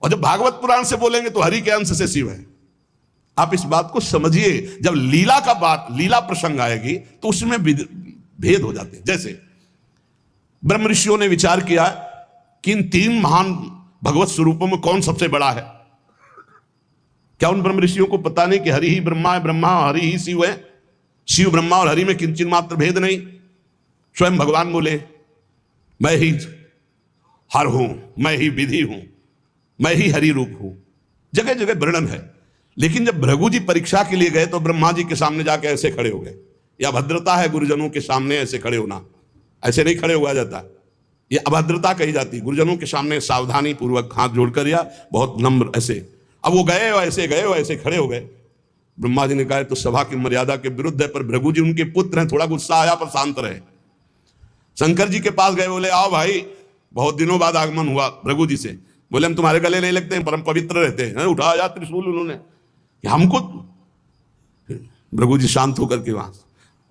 और जब भागवत पुराण से बोलेंगे तो हरि के अंश से शिव है। आप इस बात को समझिए। जब लीला का बात, लीला प्रसंग आएगी तो उसमें भेद हो जाते हैं। जैसे ब्रह्म ऋषियों ने विचार किया कि इन 3 महान भगवत स्वरूपों में कौन सबसे बड़ा है। क्या उन ब्रह्म ऋषियों को पता नहीं कि हरि ही ब्रह्मा है, ब्रह्मा हरि ही शिव है? शिव ब्रह्मा और हरि में किंचित मात्र भेद नहीं। स्वयं भगवान बोले मैं ही हर हूं, मैं ही विधि हूं, मैं ही हरि रूप हूं। जगह जगह वर्णन है। लेकिन जब भृगु जी परीक्षा के लिए गए तो ब्रह्मा जी के सामने जाके ऐसे खड़े हो गए। यह अभद्रता है गुरुजनों के सामने ऐसे खड़े होना, ऐसे नहीं खड़े हुआ जाता, यह अभद्रता कही जाती। गुरुजनों के सामने सावधानी पूर्वक हाथ जोड़कर या बहुत नम्र ऐसे। अब वो गए और ऐसे खड़े हो गए। ब्रह्मा जी ने कहा तो सभा की मर्यादा के विरुद्ध है, पर भृगु जी उनके पुत्र हैं, थोड़ा गुस्सा आया पर शांत रहे। शंकर जी के पास गए, बोले आओ भाई, बहुत दिनों बाद आगमन हुआ भृगु जी से। बोले हम तुम्हारे गले नहीं लगते हैं, परम पवित्र रहते हैं। उठाया त्रिशूल उन्होंने हमको। भृगु जी शांत होकर के वहां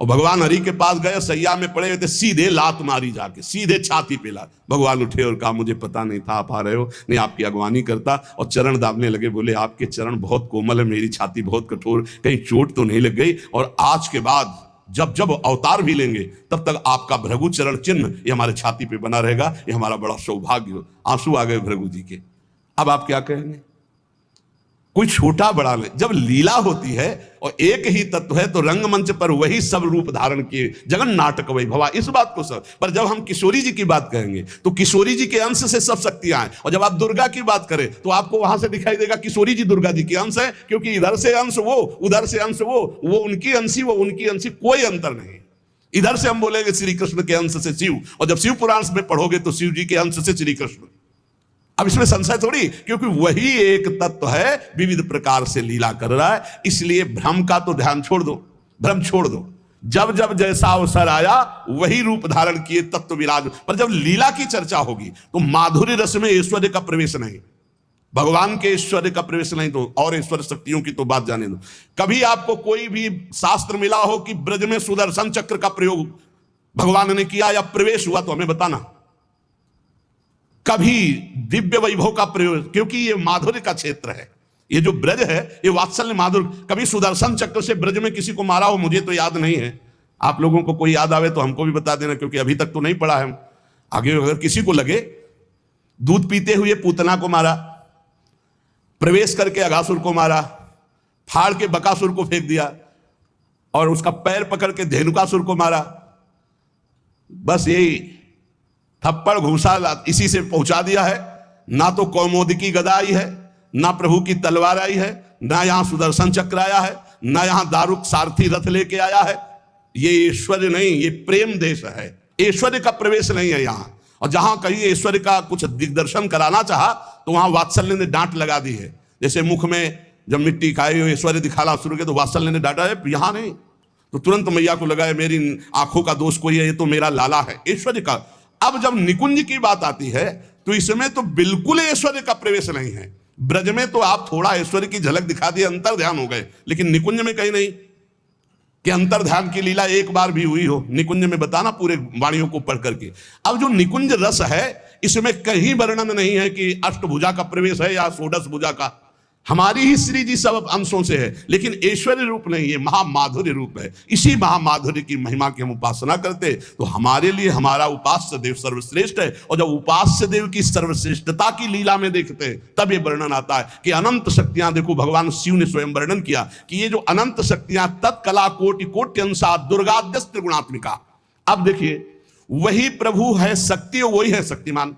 और भगवान हरि के पास गए, सैया में पड़े हुए थे, सीधे लात मारी जाके, सीधे छाती पे लात। भगवान उठे और कहा मुझे पता नहीं था आप आ रहे हो, नहीं आपकी अगवानी करता। और चरण दाबने लगे, बोले आपके चरण बहुत कोमल है, मेरी छाती बहुत कठोर, कहीं चोट तो नहीं लग गई। और आज के बाद जब जब अवतार भी लेंगे तब तक आपका भृगु चरण चिन्ह ये हमारे छाती पे बना रहेगा, ये हमारा बड़ा सौभाग्य हो। आंसू आ गए भृगु जी के। अब आप क्या कहेंगे? कोई छोटा बड़ा नहीं। जब लीला होती है और एक ही तत्व है तो रंगमंच पर वही सब रूप धारण किए, जगन नाटक वैभवा, इस बात को सब। पर जब हम किशोरी जी की बात कहेंगे तो किशोरी जी के अंश से सब शक्तियां हैं। और जब आप दुर्गा की बात करें तो आपको वहां से दिखाई देगा किशोरी जी दुर्गा जी के अंश है, क्योंकि इधर से अंश वो, उधर से अंश वो उनकी अंशी, वो उनकी अंशी, कोई अंतर नहीं। इधर से हम बोलेंगे श्री कृष्ण के अंश से शिव, और जब शिव पुराण में पढ़ोगे तो शिव जी के अंश से श्री कृष्ण। अब इसमें संशय थोड़ी, क्योंकि वही एक तत्व है, विविध प्रकार से लीला कर रहा है। इसलिए भ्रम का तो ध्यान छोड़ दो, भ्रम छोड़ दो। जब जब जैसा अवसर आया वही रूप धारण किए तत्व विराज। पर जब लीला की चर्चा होगी तो माधुर्य रस में ऐश्वर्य का प्रवेश नहीं, भगवान के ऐश्वर्य का प्रवेश नहीं। तो और ऐश्वर्य शक्तियों की तो बात जाने दो। कभी आपको कोई भी शास्त्र मिला हो कि ब्रज में सुदर्शन चक्र का प्रयोग भगवान ने किया या प्रवेश हुआ, तो हमें बताना। कभी दिव्य वैभव का प्रयोग, क्योंकि ये माधुर्य का क्षेत्र है, ये जो ब्रज है ये वात्सल्य माधुर्य। कभी सुदर्शन चक्र से ब्रज में किसी को मारा हो, मुझे तो याद नहीं है। आप लोगों को कोई याद आवे तो हमको भी बता देना, क्योंकि अभी तक तो नहीं पढ़ा है। आगे अगर किसी को लगे, दूध पीते हुए पूतना को मारा, प्रवेश करके अघासुर को मारा, फाड़ के बकासुर को फेंक दिया, और उसका पैर पकड़ के धेनुकासुर को मारा। बस यही थप्पड़ घूसा इसी से पहुंचा दिया है। ना तो कौमोदकी गदा आई है, ना प्रभु की तलवार आई है, ना यहां सुदर्शन चक्र आया है, ना यहां दारुक सारथी रथ लेके आया है। ये ऐश्वर्य नहीं, ये प्रेम देश है। ऐश्वर्य का प्रवेश नहीं है यहां। और जहां कहीं ऐश्वर्य का कुछ दिग्दर्शन कराना चाहा तो वहां वात्सल्य ने डांट लगा दी है। जैसे मुख में जब मिट्टी खाई हो ऐश्वर्य दिखाना शुरू किया तो वात्सल्य ने डांटा है, यहां नहीं। तो तुरंत मैया को लगा है मेरी आंखों का दोष कोई है, ये तो मेरा लाला है, ऐश्वर्य का। अब जब निकुंज की बात आती है तो इसमें तो बिल्कुल ऐश्वर्य का प्रवेश नहीं है। ब्रज में तो आप थोड़ा ऐश्वर्य की झलक दिखा दिए, अंतर ध्यान हो गए, लेकिन निकुंज में कहीं नहीं कि अंतर ध्यान की लीला एक बार भी हुई हो। निकुंज में बताना पूरे वाणियों को पढ़ करके। अब जो निकुंज रस है इसमें कहीं वर्णन नहीं है कि अष्टभुजा का प्रवेश है या षोडश भुजा का। हमारी ही श्री जी सब अंशों से है, लेकिन ऐश्वर्य रूप नहीं, ये महामाधुर्य रूप है। इसी महामाधुर्य की महिमा की हम उपासना करते तो हमारे लिए हमारा उपास्य देव सर्वश्रेष्ठ है। और जब उपास्य देव की सर्वश्रेष्ठता की लीला में देखते हैं तब ये वर्णन आता है कि अनंत शक्तियां, देखो भगवान शिव ने स्वयं वर्णन किया कि ये जो अनंत शक्तियां तत्कला कोटि कोट्यंशा दुर्गाद्यस्त्र गुणात्मिका। अब देखिए वही प्रभु है शक्ति, वही है शक्तिमान,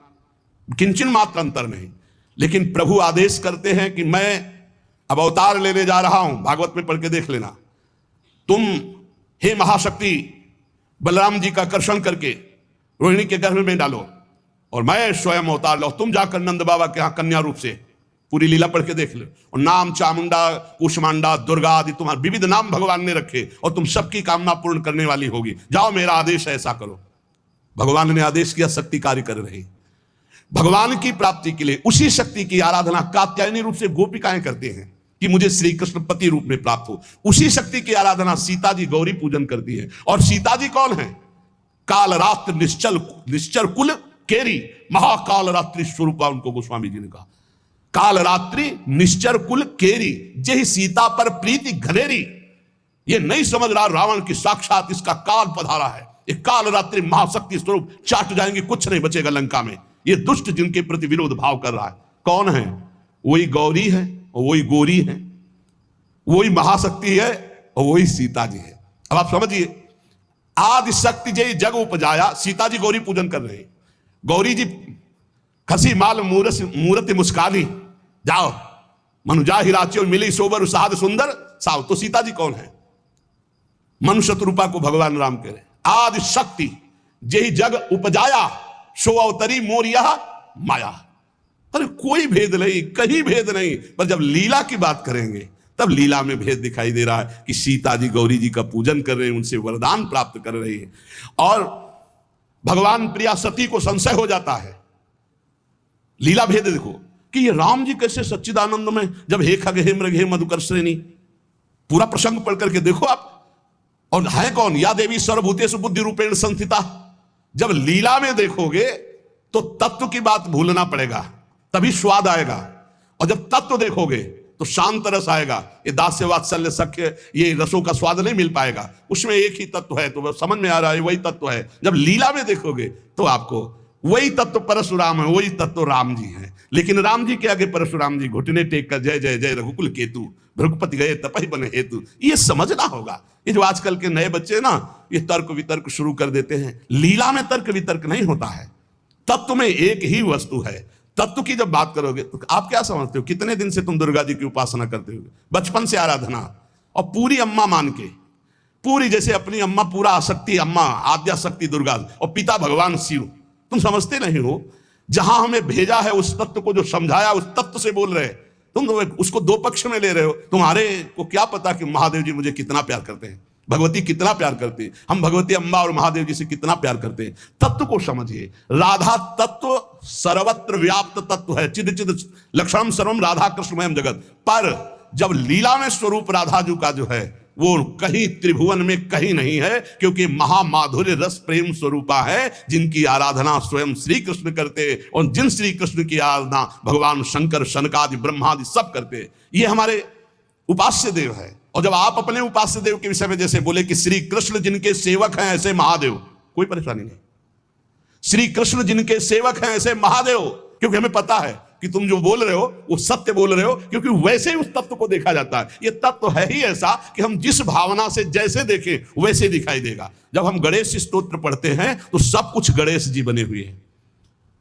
किंचन मात्र अंतर नहीं। लेकिन प्रभु आदेश करते हैं कि मैं अब अवतार लेने जा रहा हूं, भागवत में पढ़ के देख लेना। तुम हे महाशक्ति बलराम जी का आकर्षण करके रोहिणी के गर्भ में डालो और मैं स्वयं अवतार लो। तुम जाकर नंद बाबा के यहां कन्या रूप से पूरी लीला पढ़ के देख लो। और नाम चामुंडा, कुष्मांडा, दुर्गा आदि तुम्हारे विविध नाम भगवान ने रखे और तुम सबकी कामना पूर्ण करने वाली होगी। जाओ मेरा आदेश है, ऐसा करो। भगवान ने आदेश किया, शक्ति कार्य कर रही। भगवान की प्राप्ति के लिए उसी शक्ति की आराधना कात्यायनी रूप से गोपिकाएं करते हैं कि मुझे श्री कृष्ण पति रूप में प्राप्त हो। उसी शक्ति की आराधना सीता जी गौरी पूजन करती है। और सीता जी कौन है? काल रात्रि निश्चर कुल केरी, महाकाल रात्रि स्वरूपा उनको गोस्वामी जी ने कहा। काल रात्रि निश्चर कुल केरी, जय सीता पर प्रीति घनेरी। ये नहीं समझ रहा रावण की साक्षात इसका काल पधारा है। ये काल रात्रि महाशक्ति स्वरूप चाट जाएंगे, कुछ नहीं बचेगा लंका में। ये दुष्ट जिनके प्रति विरोध भाव कर रहा है कौन है? वही गौरी है और वही गोरी है, वही महाशक्ति है और वही सीता जी है। अब आप समझिए, आदि शक्ति जय जग उपजाया, सीता जी गौरी पूजन कर रहे हैं। गौरी जी खसी माल मूर्ति मुस्कानी, जाओ मनुजा हिराचियो मिली सोबर साध सुंदर साव। तो सीता जी कौन है? मनुष्य रूपा को भगवान राम कह रहे। आदि शक्ति जय जग उपजाया, सो अवतरी मोरिया माया। अरे कोई भेद नहीं, कहीं भेद नहीं, पर जब लीला की बात करेंगे तब लीला में भेद दिखाई दे रहा है कि सीता जी गौरी जी का पूजन कर रहे हैं, उनसे वरदान प्राप्त कर रही है। और भगवान प्रिया सती को संशय हो जाता है। लीला भेद देखो कि ये राम जी कैसे सच्चिदानंद में, जब हे खग हे मृग हे मधुकर श्रेणी, पूरा प्रसंग पढ़ करके देखो आप। और है कौन? या देवी सर्वभूतेषु बुद्धि रूपेण संस्थिता। जब लीला में देखोगे तो तत्व की बात भूलना पड़ेगा, तभी स्वाद आएगा। और जब तत्व देखोगे तो शांत रस आएगा। ये दास्य वात्सल्य सख्य, ये रसों का स्वाद नहीं मिल पाएगा। उसमें एक ही तत्व है, तो समझ में आ रहा है वही तत्व है। जब लीला में देखोगे तो आपको वही तत्व परशुराम है, वही तत्व राम जी है। लेकिन राम जी के आगे परशुराम जी घुटने टेक कर जय जय जय रघुकुल केतु, भृगुपति गए तपहि बने हेतु। ये समझना होगा। ये जो आजकल के नए बच्चे ना, ये तर्क वितर्क शुरू कर देते हैं। लीला में तर्क वितर्क नहीं होता है, तत्व में एक ही वस्तु है। तत्व की जब बात करोगे तो आप क्या समझते हो? कितने दिन से तुम दुर्गा जी की उपासना करते हो? बचपन से आराधना, और पूरी अम्मा मान के, पूरी जैसे अपनी अम्मा, पूरा आसक्ति अम्मा, आद्या शक्ति दुर्गा, और पिता भगवान शिव। तुम समझते नहीं हो, जहां हमें भेजा है उस तत्व को, जो समझाया उस तत्व से बोल रहे। तुम उसको दो पक्ष में ले रहे हो। तुम्हारे को क्या पता कि महादेव जी मुझे कितना प्यार करते हैं, भगवती कितना प्यार करती है, हम भगवती अम्बा और महादेव जी से कितना प्यार करते हैं। तत्व को समझिए। राधा तत्व सर्वत्र व्याप्त तत्व है, चिद चिद लक्षणम सर्वम राधा कृष्णमयम जगत। पर जब लीला में स्वरूप राधा जी का जो है वो कहीं त्रिभुवन में कहीं नहीं है, क्योंकि महामाधुर्य रस प्रेम स्वरूपा है, जिनकी आराधना स्वयं श्री कृष्ण करते, और जिन श्री कृष्ण की आराधना भगवान शंकर शनकादि ब्रह्मादि सब करते। ये हमारे उपास्य देव है। और जब आप अपने उपास्य देव के विषय में जैसे बोले कि श्री कृष्ण जिनके सेवक हैं ऐसे महादेव, कोई परेशानी नहीं। श्री कृष्ण जिनके सेवक हैं ऐसे महादेव, क्योंकि हमें पता है कि तुम जो बोल रहे हो वो सत्य बोल रहे हो, क्योंकि वैसे ही उस तत्व को देखा जाता है। ये तत्व है ही ऐसा कि हम जिस भावना से जैसे देखें वैसे दिखाई देगा। जब हम गणेश स्तोत्र पढ़ते हैं तो सब कुछ गणेश जी बने हुए हैं।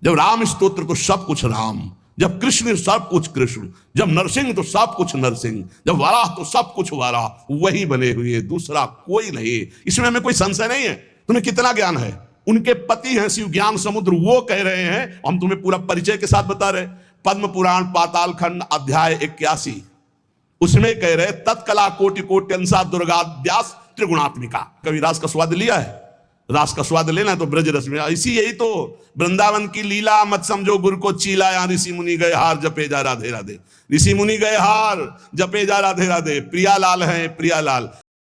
जब राम स्तोत्र तो सब कुछ राम, जब कृष्ण सब कुछ कृष्ण, जब नरसिंह तो सब कुछ नरसिंह, जब वाराह तो सब कुछ वाराह, वही बने हुए, दूसरा कोई नहीं। इसमें हमें कोई संशय नहीं है। तुम्हें कितना ज्ञान है? उनके पति हैं शिव ज्ञान समुद्र, वो कह रहे हैं, हम तुम्हें पूरा परिचय के साथ बता रहे। पद्म पुराण पाताल खंड अध्याय 81, उसमें कह रहे तत्कला कोटि कोट्यंसा दुर्गाद्यास त्रिगुणात्मिका। कभी रास का स्वाद लिया है? रास का स्वाद लेना है तो ब्रज रस में। इसी यही तो वृंदावन की लीला, मत समझो गुरु को चीला, यहाँ ऋषि मुनि गए हार जपे जा राधे राधे। ऋषि मुनि गए हार जपे जा राधे राधे। प्रियालाल हैं प्रियालाल,